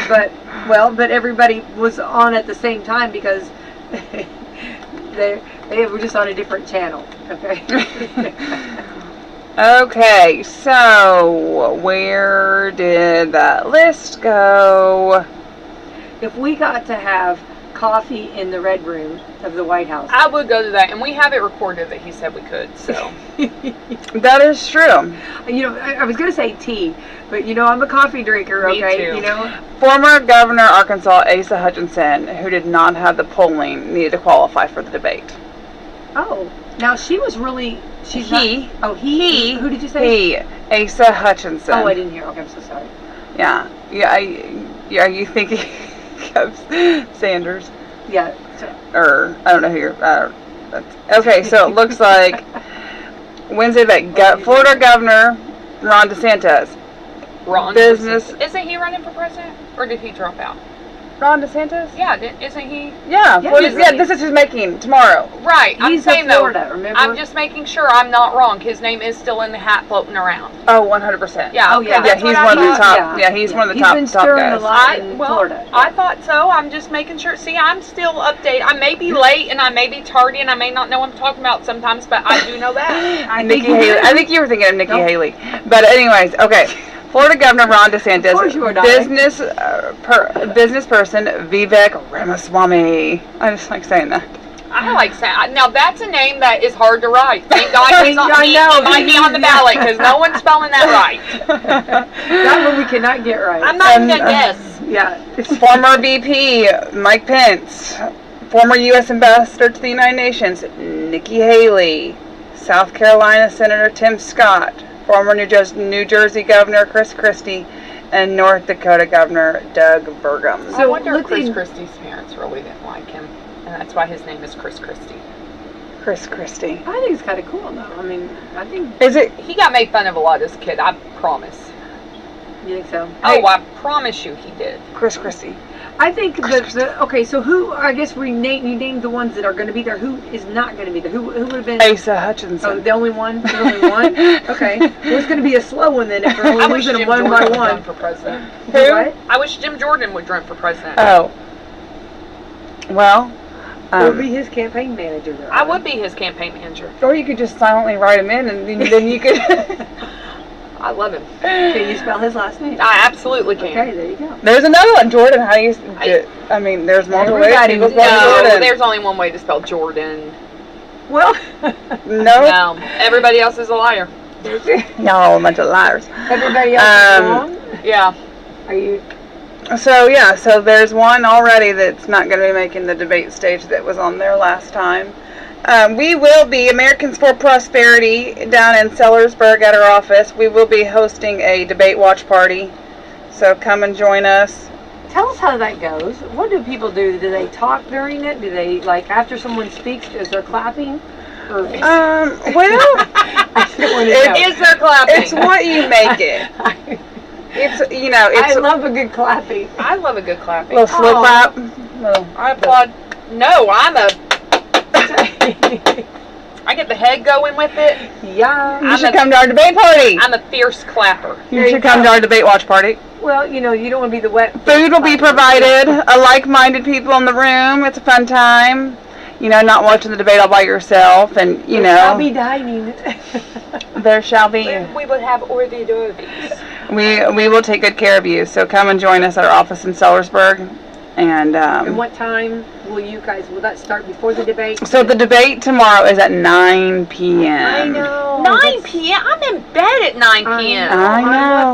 But everybody was on at the same time because they were just on a different channel. Okay. Okay, so where did that list go? If we got to have coffee in the Red Room of the White House, I would go to that, and we have it recorded that he said we could, so. That is true. I was going to say tea, but I'm a coffee drinker, Me okay? too. Former Governor of Arkansas, Asa Hutchinson, who did not have the polling, needed to qualify for the debate. Oh, now she was really... He. Who did you He. say? Asa Hutchinson. Oh, I didn't hear. Okay, I'm so sorry. Yeah. Are you thinking of Sanders? Yeah. Or, I don't know who you're... okay, so it looks like Wednesday debate. Florida Governor Ron DeSantis. Ron Business... DeSantis. Isn't he running for president? Or did he drop out? Ron DeSantis? Yeah, isn't he? Yeah, this is his making tomorrow. Right, He's I'm saying in Florida, remember? I'm just making sure I'm not wrong. His name is still in the hat floating around. Oh, 100%. Yeah, Oh, yeah. Yeah, he's one of the top. Yeah, he's one of the top He's been stirring guys. a lot in Florida. I thought so. I'm just making sure. See, I'm still updated. I may be late and I may be tardy and I may not know what I'm talking about sometimes, but I do know that. Nikki Haley. I think you were thinking of Nikki Haley. But anyways, okay. Florida Governor Ron DeSantis, business person Vivek Ramaswamy. I just like saying that. I like saying. Now that's a name that is hard to write. Thank God it's not me. It might be on the ballot because no one's spelling that right. That one we cannot get right. I'm not gonna guess. Yeah. Former VP Mike Pence, former U.S. Ambassador to the United Nations Nikki Haley, South Carolina Senator Tim Scott, former New Jersey Governor Chris Christie, and North Dakota Governor Doug Burgum. So I wonder if Chris Christie's parents really didn't like him, and that's why his name is Chris Christie. Chris Christie. I think it's kind of cool, though. I mean, I think... Is it? He got made fun of a lot as a kid, I promise. You think so? Oh, I promise you he did. Chris Christie. I think okay, so who, I guess you named the ones that are going to be there. Who is not going to be there? Who would have been? Asa Hutchinson. Oh, the only one? The only one? Okay. Well, it's going to be a slow one then if we're only losing them one by one. Would for president. Who? What? I wish Jim Jordan would run for president. Oh. Well. It would be his campaign manager, though. I would be his campaign manager. Or you could just silently write him in and then you could... I love him. Can you spell his last name? I absolutely can. Okay, there you go. There's another one, Jordan. How do you... there's multiple ways people spell Jordan. There's only one way to spell Jordan. Well... No. Everybody else is a liar. Y'all a bunch of liars. Everybody else is wrong? Yeah. Are you... So there's one already that's not going to be making the debate stage that was on there last time. We will be, Americans for Prosperity, down in Sellersburg at our office. We will be hosting a debate watch party. So come and join us. Tell us how that goes. What do people do? Do they talk during it? Do they, like, after someone speaks, is there clapping? Or Well, I don't want to know. Is there clapping? it's what you make it. It's, you know, I it's love a good clapping. I love a good clapping. a little slow Oh. clap. I applaud. No, I get the head going with it. Yeah. You should come to our debate party. I'm a fierce clapper. You should come to our debate watch party. Well, you know, you don't want to be the wet. Food will be provided. Like-minded people in the room. It's a fun time. You know, not watching the debate all by yourself, and you I'll be know, dining. there shall be. We would have hors d'oeuvres. We will take good care of you. So come and join us at our office in Sellersburg. And And what time will that start before the debate? so the debate tomorrow is at 9 p.m. I know. 9 p.m. I'm in bed at 9 p.m. I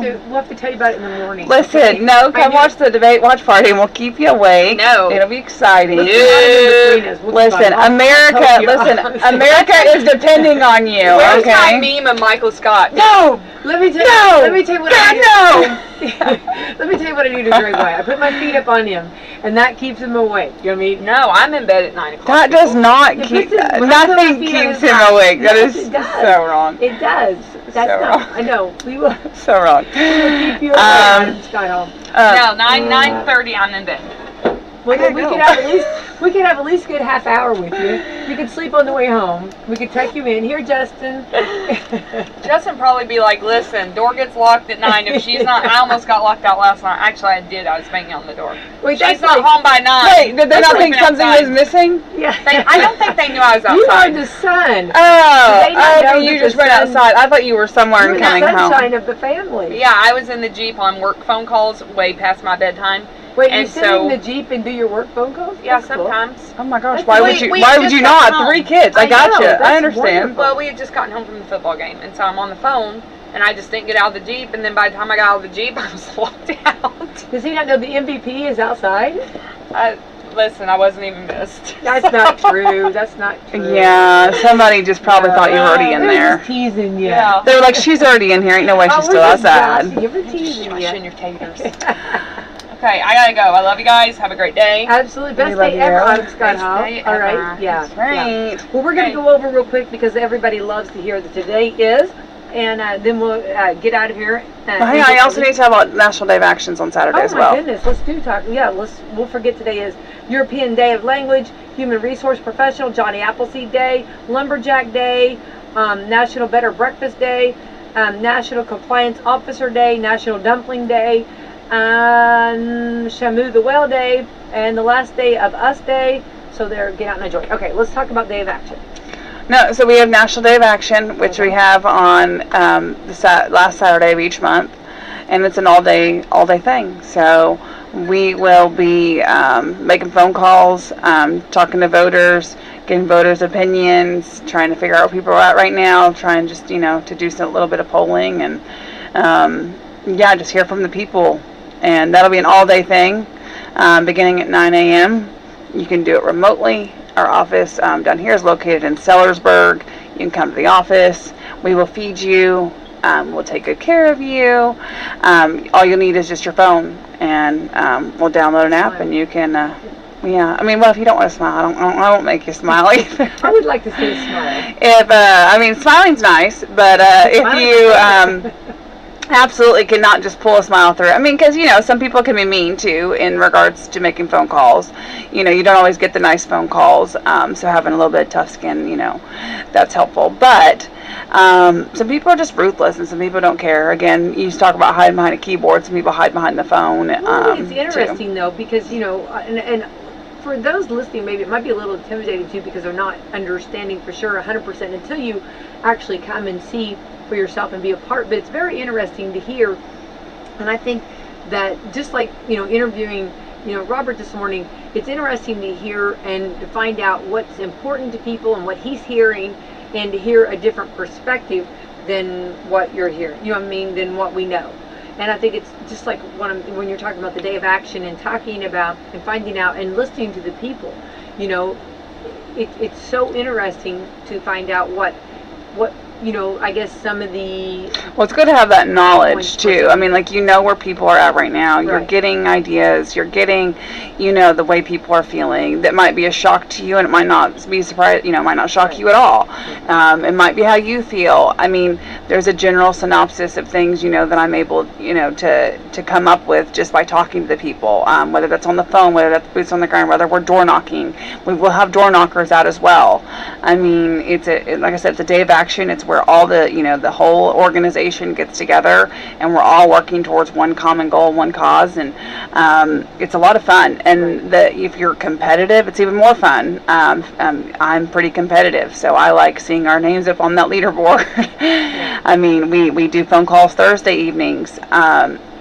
know. We'll have to tell you about it in the morning. Listen, no, come watch the debate watch party and we'll keep you awake. No. It'll be exciting. Listen, America is depending on you, Where's my okay? meme of Michael Scott? No! Let me tell you what God, I do. no! Let me tell you what I do to Greg White. I put my feet up on him, and that keeps him awake. You know what I mean? No, I'm in bed at 9 o'clock. That does not It keep, puts his- nothing puts his feet on keeps his him back. awake. That Yes, is it does. so wrong. It does. That's So not. wrong. I know. We will So wrong. keep you awake, Scott Hall. No, 9:30. I'm in bed. Well, gotta we go. could have at least a good half hour with you. You could sleep on the way home. We could tuck you in. Here, Justin. Justin probably be like, "Listen, door gets locked at 9. If she's not, I almost got locked out last night. Actually, I did. I was banging on the door. Wait, She's that's not like, home by 9. Wait, did they not think Sleeping something outside. was missing? Yeah. I don't think they knew I was You are outside. the sun. Oh, They not know you that just the went sun- outside. I thought you were somewhere You're and the coming sunshine home. of the family. Yeah, I was in the Jeep on work phone calls way past my bedtime. Wait, you And sit so- in the Jeep and do your work phone calls? Yeah, That's cool. sometimes. Oh my gosh, That's- why we- would you? we Why had would you just got not? home. 3 kids. I I got know, you. that's I understand. wonderful. Well, we had just gotten home from the football game, and so I'm on the phone, and I just didn't get out of the Jeep, and then by the time I got out of the Jeep, I was locked out. Does he not know the MVP is outside? Listen, I wasn't even missed. That's not true. That's not true. Yeah, somebody just probably thought you were already in They're there. just teasing you. Yeah. They were like, she's already in here. Ain't no way she's Oh, still we're just outside. joshing you. We're teasing Shushing you. your taters. Okay, I gotta go. I love you guys. Have a great day. Absolutely. Best love day you. ever on Scott Best Hall. day All right. ever. Yeah. That's right. Yeah. Well, we're going to go over real quick because everybody loves to hear that today is. And then we'll get out of here. Well, hey, I also need to talk about National Day of Actions on Saturday as well. Oh my goodness, let's do talk. Yeah, we'll forget today is European Day of Language, Human Resource Professional, Johnny Appleseed Day, Lumberjack Day, National Better Breakfast Day, National Compliance Officer Day, National Dumpling Day, Shamu the Whale Day, and the last day of Us Day. So there, get out and enjoy. Okay, let's talk about Day of Action. No, so we have National Day of Action, which we have on the last Saturday of each month, and it's an all-day thing. So we will be making phone calls, talking to voters, getting voters' opinions, trying to figure out where people are at right now, trying just to do a little bit of polling, and just hear from the people. And that'll be an all-day thing, beginning at 9 a.m. You can do it remotely. Our office down here is located in Sellersburg. You can come to the office. We will feed you. We'll take good care of you. All you'll need is just your phone, and we'll download an app, and you can. I mean, well, if you don't want to smile, I won't make you smile either. I would like to see a smile. If smiling's nice, but if you absolutely cannot just pull a smile through. I mean, because some people can be mean too in regards to making phone calls. You don't always get the nice phone calls, so having a little bit of tough skin, that's helpful. But some people are just ruthless, and some people don't care. Again, you just talk about hiding behind a keyboard. Some people hide behind the phone. Well, I think it's interesting though, because and for those listening, maybe it might be a little intimidating too, because they're not understanding for sure 100% until you actually come and see for yourself and be a part. But it's very interesting to hear, and I think that just like interviewing Robert this morning, it's interesting to hear and to find out what's important to people and what he's hearing, and to hear a different perspective than what you're hearing, than what we know. And I think it's just like when you're talking about the Day of Action and talking about and finding out and listening to the people, it's so interesting to find out what you know, I guess some of the... Well, it's good to have that knowledge, too. I mean, like, you know where people are at right now. You're getting ideas. You're getting, you know, the way people are feeling. That might be a shock to you, and it might not be surprised, you know, it might not shock you at all. It might be how you feel. I mean, there's a general synopsis of things, you know, that I'm able, you know, to come up with just by talking to the people, whether that's on the phone, whether that's boots on the ground, whether we're door knocking. We will have door knockers out as well. I mean, like I said, it's a day of action. It's where all the, you know, the whole organization gets together, and we're all working towards one common goal, one cause, and it's a lot of fun. And if you're competitive, it's even more fun. I'm pretty competitive, so I like seeing our names up on that leaderboard. I mean, we do phone calls Thursday evenings.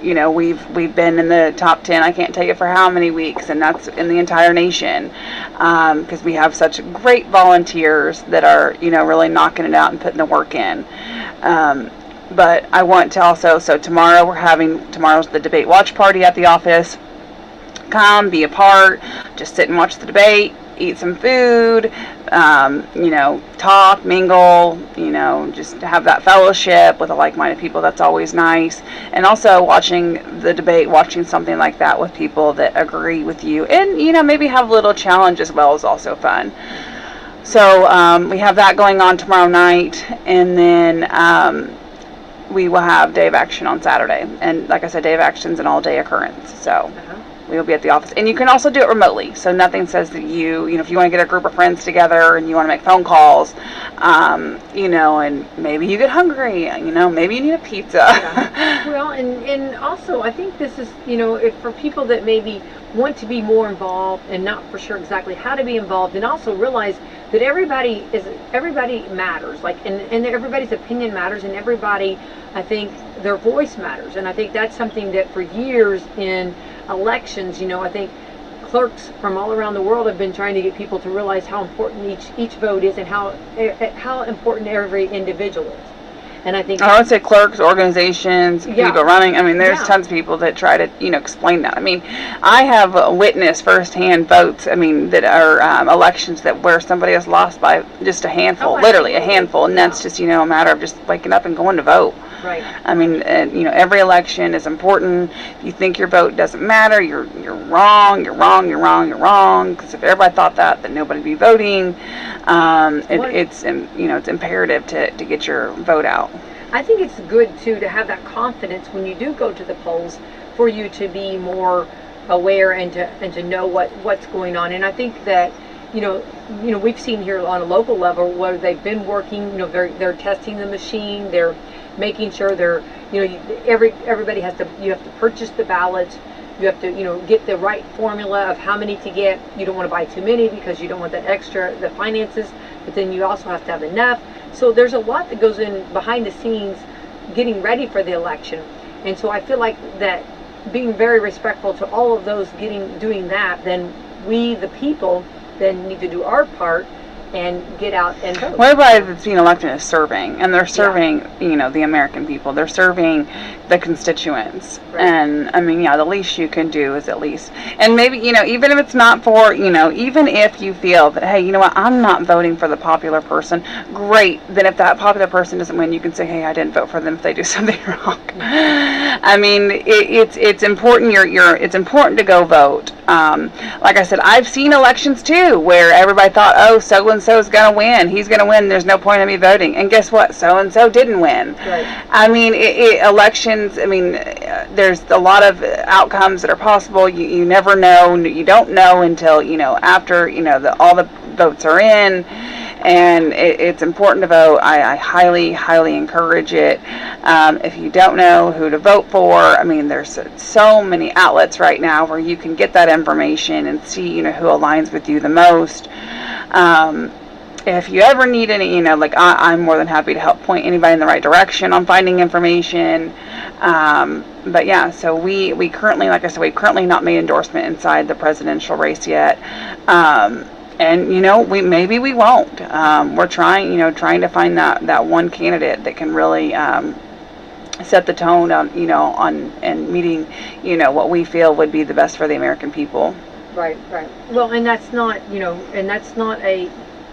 You know, we've been in the top 10, I can't tell you for how many weeks, and that's in the entire nation, because we have such great volunteers that are, you know, really knocking it out and putting the work in. But I want to also, so tomorrow's the debate watch party at the office. Come, be a part, just sit and watch the debate, eat some food, you know, talk, mingle, you know, just have that fellowship with the like-minded people. That's always nice. And also watching the debate, watching something like that with people that agree with you, and, you know, maybe have a little challenge as well is also fun. So we have that going on tomorrow night, and then we will have Day of Action on Saturday. And like I said, Day of Action is an all-day occurrence, so we will be at the office. And you can also do it remotely, so nothing says that you know, if you want to get a group of friends together and you want to make phone calls, you know, and maybe you get hungry, you know, maybe you need a pizza. Well, and also I think this is, you know, if for people that maybe want to be more involved and not for sure exactly how to be involved, and also realize that everybody matters, like, and everybody's opinion matters, and everybody, I think, their voice matters. And I think that's something that for years in elections, you know, I think clerks from all around the world have been trying to get people to realize how important each vote is, and how important every individual is. And I think I would say clerks, organizations, people running. I mean, there's tons of people that try to, you know, explain that. I mean, I have witnessed firsthand votes. I mean, that are elections where somebody has lost by just a handful, literally a handful, and that's just, you know, a matter of just waking up and going to vote. Right. I mean, you know, every election is important. If you think your vote doesn't matter, you're wrong. You're wrong. You're wrong. You're wrong. Because if everybody thought that, then nobody'd be voting. It's you know, it's imperative to get your vote out. I think it's good too to have that confidence when you do go to the polls, for you to be more aware and to know what's going on. And I think that, you know, we've seen here on a local level where they've been working. You know, they're testing the machine. They're making sure they're, you know, everybody you have to purchase the ballots. You have to, you know, get the right formula of how many to get. You don't want to buy too many because you don't want the finances, but then you also have to have enough. So there's a lot that goes in behind the scenes getting ready for the election. And so I feel like that being very respectful to all of those doing that, then we, the people, then need to do our part and get out and vote. Well, everybody that's being elected is serving, and they're serving, you know, the American people. They're serving the constituents. Right. And, I mean, the least you can do is at least, and maybe, you know, even if it's not for, you know, even if you feel that, hey, you know what, I'm not voting for the popular person, great. Then if that popular person doesn't win, you can say, hey, I didn't vote for them if they do something wrong. I mean, it's important. It's important to go vote. Like I said, I've seen elections too where everybody thought, oh, so and so is going to win. He's going to win. There's no point in me voting. And guess what? So and so didn't win. Right. I mean, elections. I mean, there's a lot of outcomes that are possible. You never know. You don't know until, you know, after, you know, all the votes are in. And it's important to vote. I highly, highly encourage it. If you don't know who to vote for, I mean, there's so many outlets right now where you can get that information and see, you know, who aligns with you the most. If you ever need any, you know, like I'm more than happy to help point anybody in the right direction on finding information. But yeah, so we currently, like I said, we've currently not made endorsement inside the presidential race yet. And, you know, maybe we won't. We're trying to find that one candidate that can really set the tone on, you know, and meeting, you know, what we feel would be the best for the American people. Right. Well, and that's not, you know, and that's not a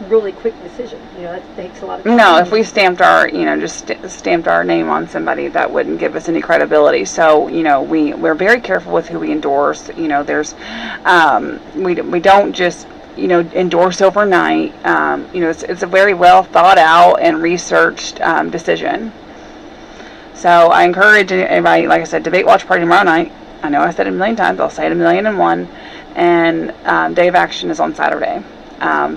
really quick decision. That takes a lot of time. No, if we stamped our, stamped our name on somebody, that wouldn't give us any credibility. So, we're very careful with who we endorse. There's, we don't just, endorse overnight. It's a very well thought out and researched decision. So I encourage everybody, like I said, Debate Watch Party tomorrow night. I know I said it a million times. I'll say it 1,000,001. And Day of Action is on Saturday.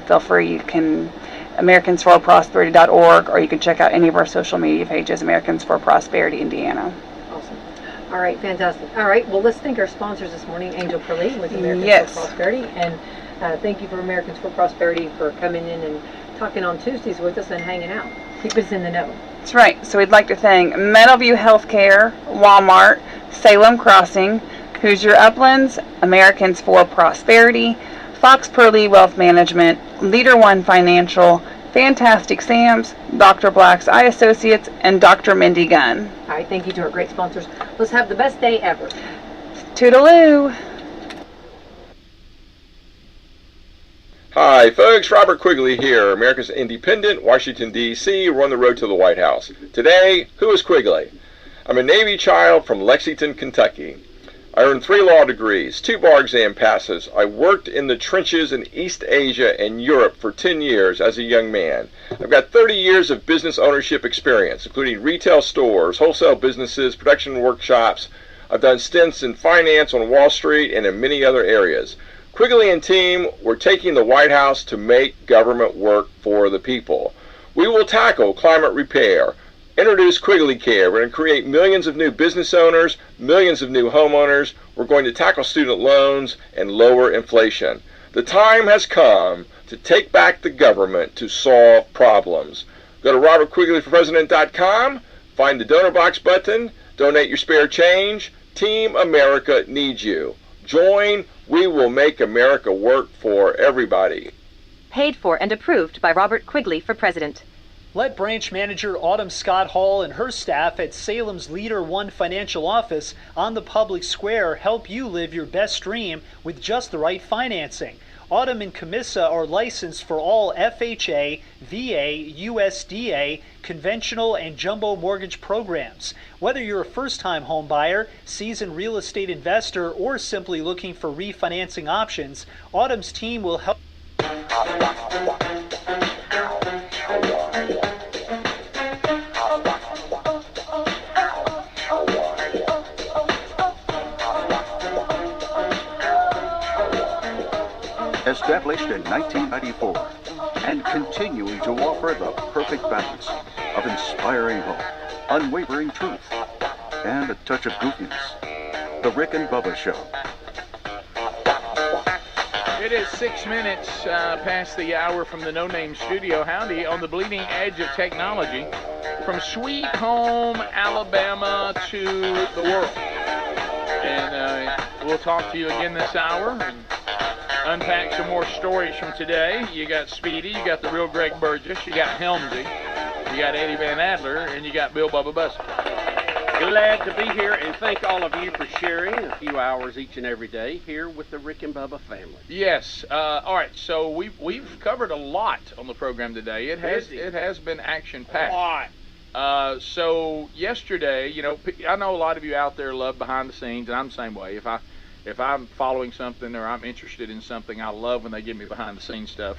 Feel free. You can AmericansForProsperity.org, or you can check out any of our social media pages, Americans for Prosperity Indiana. Awesome. All right, fantastic. All right, well, let's thank our sponsors this morning, Angel Perley with Americans Yes. for Prosperity, and thank you for Americans for Prosperity for coming in and talking on Tuesdays with us and hanging out. Keep us in the know. That's right. So we'd like to thank Meadowview Healthcare, Walmart, Salem Crossing, Hoosier Uplands, Americans for Prosperity, Fox Perley Wealth Management, Leader One Financial, Fantastic Sam's, Dr. Black's Eye Associates, and Dr. Mindy Gunn. All right, thank you to our great sponsors. Let's have the best day ever. Toodaloo! Hi, folks. Robert Quigley here, America's Independent, Washington, D.C. We're on the road to the White House. Today, who is Quigley? I'm a Navy child from Lexington, Kentucky. I earned 3 law degrees, 2 bar exam passes. I worked in the trenches in East Asia and Europe for 10 years as a young man. I've got 30 years of business ownership experience, including retail stores, wholesale businesses, production workshops. I've done stints in finance on Wall Street and in many other areas. Quigley and team, we're taking the White House to make government work for the people. We will tackle climate repair, introduce Quigley Care. We're going to create millions of new business owners, millions of new homeowners. We're going to tackle student loans and lower inflation. The time has come to take back the government to solve problems. Go to robertquigleyforpresident.com, find the donor box button, donate your spare change. Team America needs you. Join. We will make America work for everybody. Paid for and approved by Robert Quigley for President. Let Branch Manager Autumn Scott Hall and her staff at Salem's Leader One Financial Office on the public square help you live your best dream with just the right financing. Autumn and Camissa are licensed for all FHA, VA, USDA, conventional, and jumbo mortgage programs. Whether you're a first-time home buyer, seasoned real estate investor, or simply looking for refinancing options, Autumn's team will help. Established in 1994 and continuing to offer the perfect balance of inspiring hope, unwavering truth, and a touch of goofiness. The Rick and Bubba Show. It is 6 minutes past the hour from the No Name Studio. Howdy, on the bleeding edge of technology, from sweet home Alabama to the world. And we'll talk to you again this hour and unpack some more stories from today. You got Speedy, you got the real Greg Burgess, you got Helmsy, you got Eddie Van Adler, and you got Bill Bubba Bussey. Glad to be here, and thank all of you for sharing a few hours each and every day here with the Rick and Bubba family. Yes. All right. So we've covered a lot on the program today. It has been action packed. A lot. So yesterday, I know a lot of you out there love behind the scenes, and I'm the same way. If I'm following something or I'm interested in something, I love when they give me behind the scenes stuff.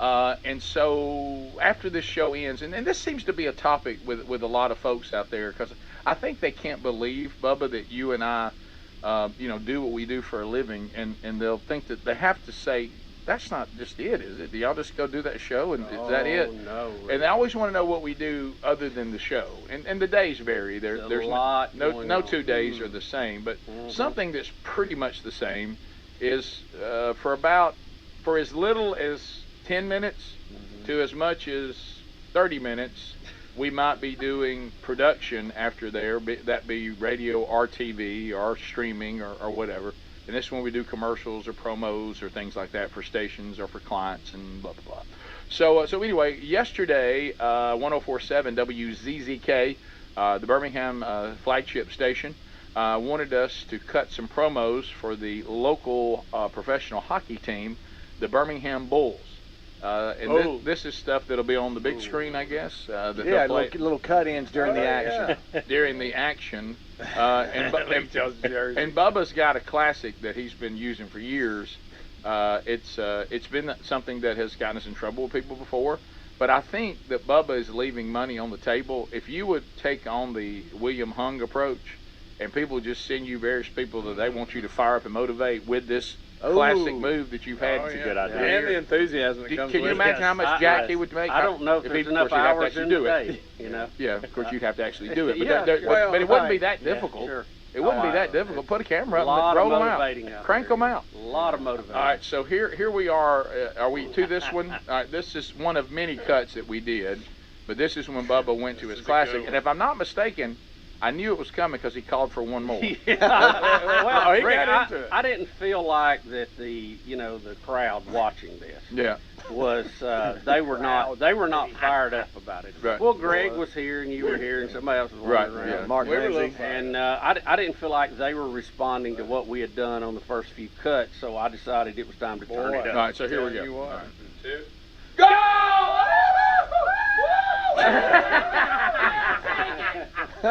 And so after this show ends, and this seems to be a topic with a lot of folks out there, because I think they can't believe, Bubba, that you and I, do what we do for a living, and they'll think that they have to say, that's not just it, is it? Do y'all just go do that show, and is that it? No. And they always want to know what we do other than the show. And the days vary. There's no 2 days are the same, but something that's pretty much the same is for as little as 10 minutes to as much as 30 minutes, we might be doing production after there, that be radio or TV or streaming or whatever. And this is when we do commercials or promos or things like that for stations or for clients and blah, blah, blah. So anyway, yesterday, 104.7 WZZK, the Birmingham flagship station, wanted us to cut some promos for the local professional hockey team, the Birmingham Bulls. And this is stuff that'll be on the big screen, I guess. That yeah, little cut-ins during the action. During the action. And Bubba's got a classic that he's been using for years. It's been something that has gotten us in trouble with people before. But I think that Bubba is leaving money on the table. If you would take on the William Hung approach, and people just send you various people that they want you to fire up and motivate with this classic move that you've had. It's a good idea. And the enthusiasm that comes with it. Can you imagine how much jack he would make? I don't know if there's enough hours in the day, you know. Yeah, of course you'd have to actually do it. But, but it wouldn't be that difficult. Sure. It wouldn't be that difficult. Put a camera up and roll them out. Crank them out. A lot of motivating. All right, so here we are. Are we to this one? All right, this is one of many cuts that we did. But this is when Bubba went to his classic. And if I'm not mistaken, I knew it was coming because he called for one more. Well, he got into it. I didn't feel like that the crowd watching this was they were not fired up about it. Right. Well, Greg was here and you were here and somebody else was wandering around. Yeah, Mark Lindsay. And I didn't feel like they were responding to what we had done on the first few cuts, so I decided it was time to turn it up. All right, so here we go. 1, 2, go! You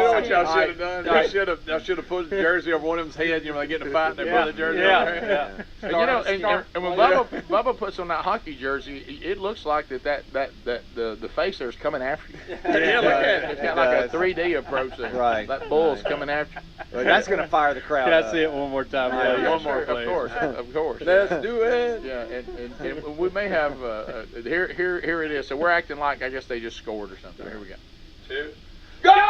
know what y'all should have done? Y'all should have put the jersey over one of them's head. You know, they get in a fight and they put the jersey over there. And when Bubba puts on that hockey jersey, it looks like the face there is coming after you. Yeah, look at it. It's got like a 3D approach there. Right. That bull's coming after you. Well, that's going to fire the crowd. Can I see it one more time? Yeah, one more, of course, of course. Let's do it. Yeah, and we may have here it is. So we're acting like I guess they just scored or something. Here we go. 2, go! All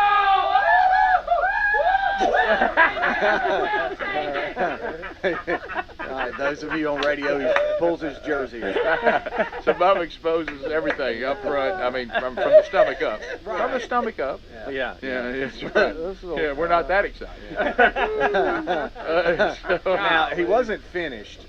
right, those of you on radio, he pulls his jersey. So Bob exposes everything up front. I mean, from the stomach up. From the stomach up. Yeah, that's right. Yeah, we're not that excited. Now, he wasn't finished.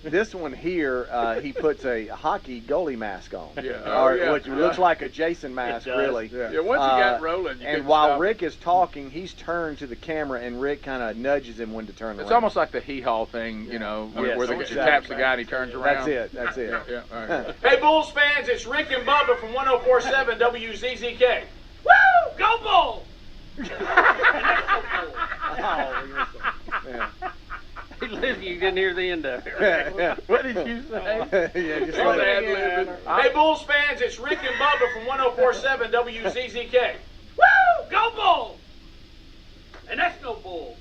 This one here, he puts a hockey goalie mask on, which looks like a Jason mask, really. Yeah, once you got rolling, you and while Rick is talking, he's turned to the camera, and Rick kind of nudges him when to turn around. It's almost like the hee-haw thing, you know, where he taps the guy and he turns around. That's it. Yeah, all right. Hey, Bulls fans, it's Rick and Bubba from 104.7 WZZK. Woo! Go Bulls! You didn't hear the end of it. Yeah. What did you say? Just like Hey, Bulls fans, it's Rick and Bubba from 104.7 WZZK. Woo! Go Bulls! And that's no bull.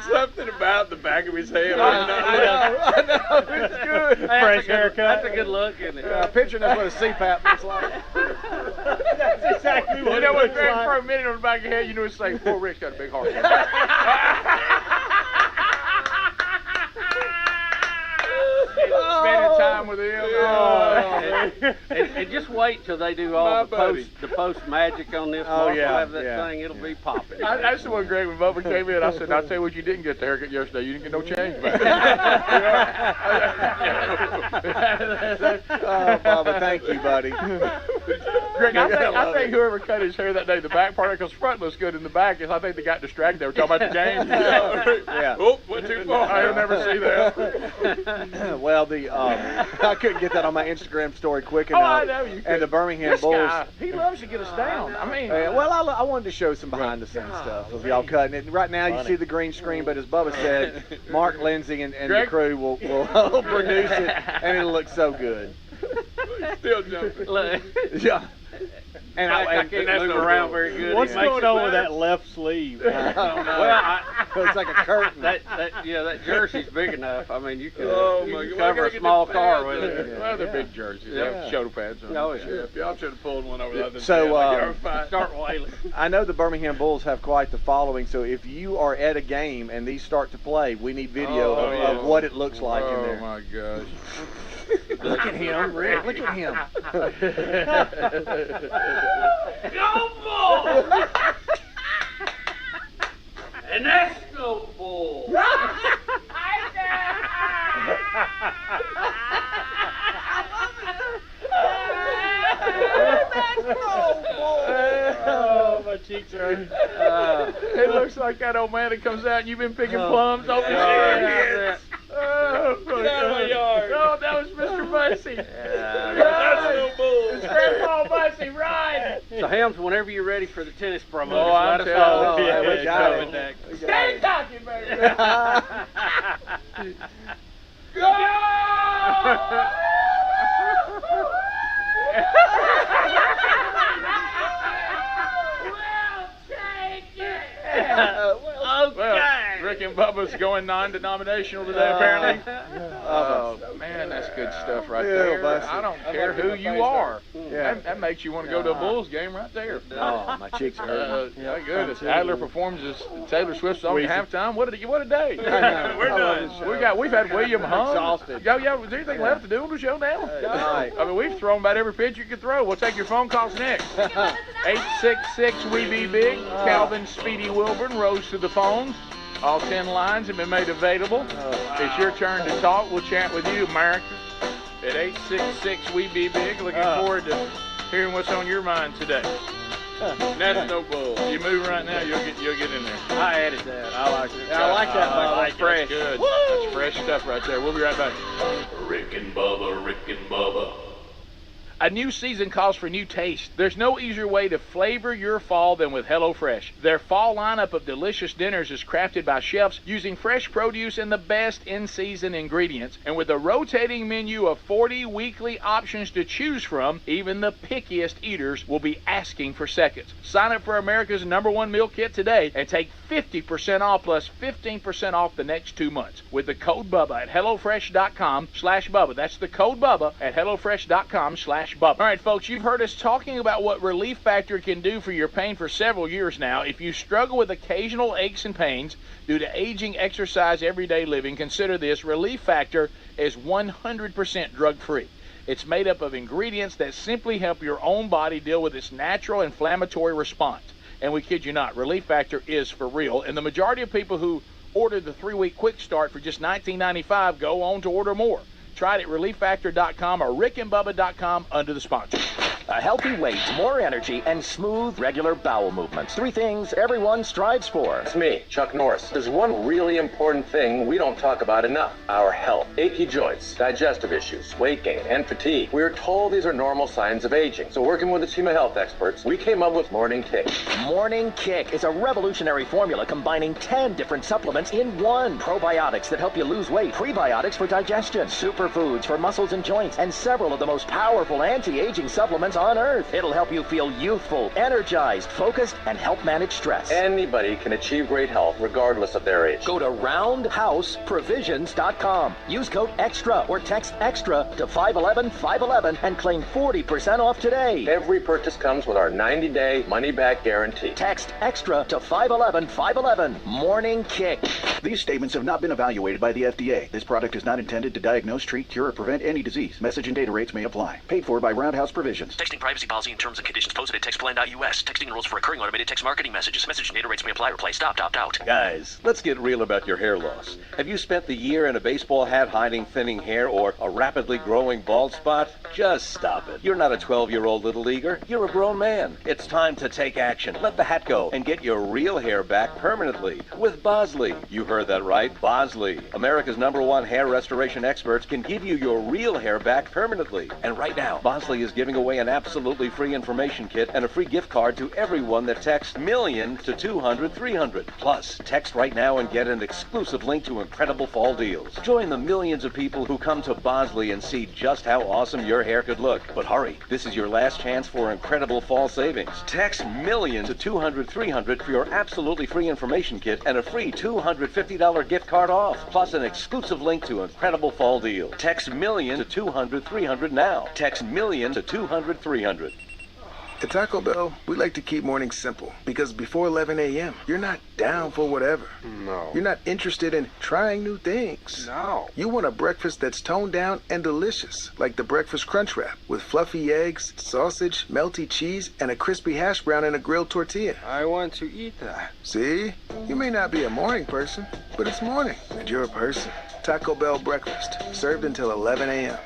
Something about the back of his head. I know. It's good. Fresh haircut. That's a good look, isn't it? Picturing that's what a CPAP looks like. That's exactly what it looks like. For a minute on the back of your head, you know it's like, poor Rick's got a big heart. Spending time with him. And just wait till they do all the post magic on this. Oh, yeah. We'll have that thing. It'll be popping. That's the one, Greg, when Bubba came in, I said, I'll tell you what, you didn't get the haircut yesterday. You didn't get no change back. Oh, Bubba, thank you, buddy. Greg, I think whoever cut his hair that day, the back part, because front looks good in the back, is I think they got distracted. They were talking about the game. Yeah. Oh, went too far. I'll never see that. Well, I couldn't get that on my Instagram story quick enough. Oh, I know you could. And the Birmingham This Bulls. guy, he loves to get us down. I mean, well, I wanted to show some behind-the-scenes stuff of y'all cutting it. Right now, you see the green screen, but as Bubba said, Mark Lindsay and the crew will produce it, and it'll look so good. Still jumping. Yeah. And I can't move around very good. What's going on with that left sleeve? I don't know. It's like a curtain. That jersey's big enough. I mean, you can God. cover a small car with it. Well, they're big jerseys. They have shoulder pads on. Oh, yeah. Y'all should have pulled one over the other. So, start wailing. I know the Birmingham Bulls have quite the following, so if you are at a game and these start to play, we need video of what it looks like in there. Oh, my gosh. Look at him, Rick. Look at him. Go Bulls! And that's no bull. cheeks hurt. It looks like that old man that comes out and you've been picking plums off his head. Oh, get out of my yard. Oh, that was Mr. Bussy. That's no bull. It's Grandpa Bussy, right? So, Helms, whenever you're ready for the tennis promo, Oh, I'm let us know. We got it. Stay talking, baby. Go! Well, Rick and Bubba's going non-denominational today, apparently. Oh, man, that's good stuff right there. I don't care who you are. That makes you want to go to a Bulls game right there. Oh, my cheeks are hurting. My goodness. Adler performs his Taylor Swift song at halftime. What a day. We're done. We've had William Hung. Exhausted. Is there anything left to do on the show now? I mean, we've thrown about every pitch you could throw. We'll take your phone calls next. 866-WE-BE-BIG. Calvin Speedy Wilburn rose to the phone. All 10 lines have been made available. It's your turn to talk. We'll chat with you, America, at 866-WE-BE-BIG. Looking forward to hearing what's on your mind today. That's no bull. You move right now, you'll get in there. I added that. I like it. I like that. That's fresh. That's good. That's fresh stuff right there. We'll be right back. Rick and Bubba, Rick and Bubba. A new season calls for new taste. There's no easier way to flavor your fall than with HelloFresh. Their fall lineup of delicious dinners is crafted by chefs using fresh produce and the best in-season ingredients. And with a rotating menu of 40 weekly options to choose from, even the pickiest eaters will be asking for seconds. Sign up for America's #1 meal kit today and take 50% off plus 15% off the next 2 months with the code BUBBA at HelloFresh.com/Bubba. That's the code BUBBA at HelloFresh.com/Bubba. All right, folks, you've heard us talking about what Relief Factor can do for your pain for several years now. If you struggle with occasional aches and pains due to aging, exercise, everyday living, consider this. Relief Factor is 100% drug-free. It's made up of ingredients that simply help your own body deal with its natural inflammatory response. And we kid you not, Relief Factor is for real. And the majority of people who order the 3-week quick start for just $19.95 go on to order more. Try it at ReliefFactor.com or RickandBubba.com under the sponsor. A healthy weight, more energy, and smooth, regular bowel movements. 3 things everyone strives for. It's me, Chuck Norris. There's one really important thing we don't talk about enough: our health. Achy joints, digestive issues, weight gain, and fatigue. We're told these are normal signs of aging. So working with a team of health experts, we came up with Morning Kick. Morning Kick is a revolutionary formula combining 10 different supplements in one. Probiotics that help you lose weight, prebiotics for digestion, superfoods for muscles and joints, and several of the most powerful anti-aging supplements on earth. It'll help you feel youthful, energized, focused, and help manage stress. Anybody can achieve great health regardless of their age. Go to roundhouseprovisions.com. Use code EXTRA or text EXTRA to 511-511 and claim 40% off today. Every purchase comes with our 90-day money-back guarantee. Text EXTRA to 511-511. Morning Kick. These statements have not been evaluated by the FDA. This product is not intended to diagnose, treat, cure, or prevent any disease. Message and data rates may apply. Paid for by Roundhouse Provisions. Texting privacy policy and terms and conditions posted at textplan.us. Texting rules for recurring automated text marketing messages. Message and data rates may apply. Reply stop, opt out. Guys, let's get real about your hair loss. Have you spent the year in a baseball hat hiding thinning hair or a rapidly growing bald spot? Just stop it. You're not a 12-year-old little leaguer. You're a grown man. It's time to take action. Let the hat go and get your real hair back permanently with Bosley. You heard that right. Bosley, America's #1 hair restoration experts, can give you your real hair back permanently. And right now, Bosley is giving away an absolutely free information kit and a free gift card to everyone that texts MILLION to 200-300. Plus, text right now and get an exclusive link to incredible fall deals. Join the millions of people who come to Bosley and see just how awesome your hair could look. But hurry, this is your last chance for incredible fall savings. Text MILLION to 200-300 for your absolutely free information kit and a free $250 gift card off, plus an exclusive link to incredible fall deals. Text MILLION to 200-300 now. Text MILLION to 200-300. At Taco Bell, we like to keep mornings simple because before 11 a.m., you're not down for whatever. No. You're not interested in trying new things. No. You want a breakfast that's toned down and delicious, like the Breakfast Crunch Wrap with fluffy eggs, sausage, melty cheese, and a crispy hash brown in a grilled tortilla. I want to eat that. See? You may not be a morning person, but it's morning, and you're a person. Taco Bell breakfast, served until 11 a.m.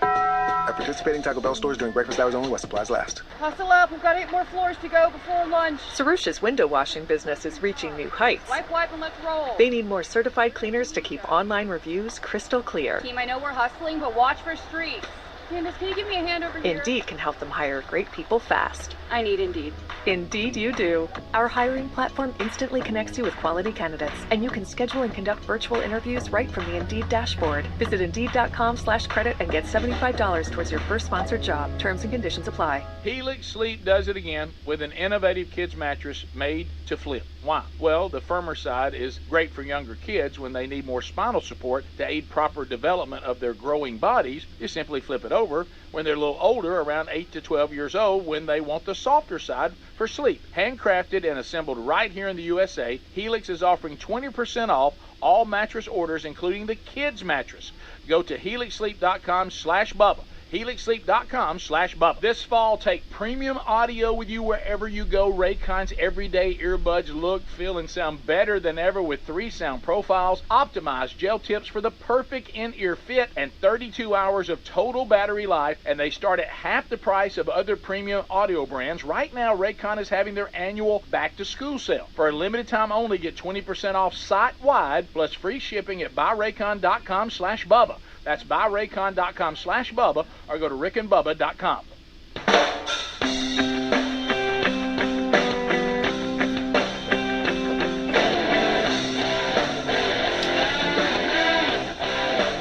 At participating Taco Bell stores during breakfast hours only while supplies last. Hustle up, we've got 8 more floors to go before lunch. Sarusha's window washing business is reaching new heights. Wipe, and let's roll. They need more certified cleaners to keep online reviews crystal clear. Team, I know we're hustling, but watch for streaks. Candace, can you give me a hand over here? Indeed can help them hire great people fast. I need Indeed. Indeed you do. Our hiring platform instantly connects you with quality candidates, and you can schedule and conduct virtual interviews right from the Indeed dashboard. Visit Indeed.com/credit and get $75 towards your first sponsored job. Terms and conditions apply. Helix Sleep does it again with an innovative kids mattress made to flip. Why? Well, the firmer side is great for younger kids when they need more spinal support to aid proper development of their growing bodies. You simply flip it over when they're a little older, around 8 to 12 years old, when they want the softer side for sleep. Handcrafted and assembled right here in the USA, Helix is offering 20% off all mattress orders, including the kids mattress. Go to helixsleep.com/Bubba. helixsleep.com/Bubba. This fall, take premium audio with you wherever you go. Raycon's everyday earbuds look, feel, and sound better than ever with 3 sound profiles, optimized gel tips for the perfect in-ear fit, and 32 hours of total battery life, and they start at half the price of other premium audio brands. Right now, Raycon is having their annual back-to-school sale. For a limited time only, get 20% off site-wide, plus free shipping at buyraycon.com/Bubba. That's buyraycon.com/Bubba, or go to rickandbubba.com.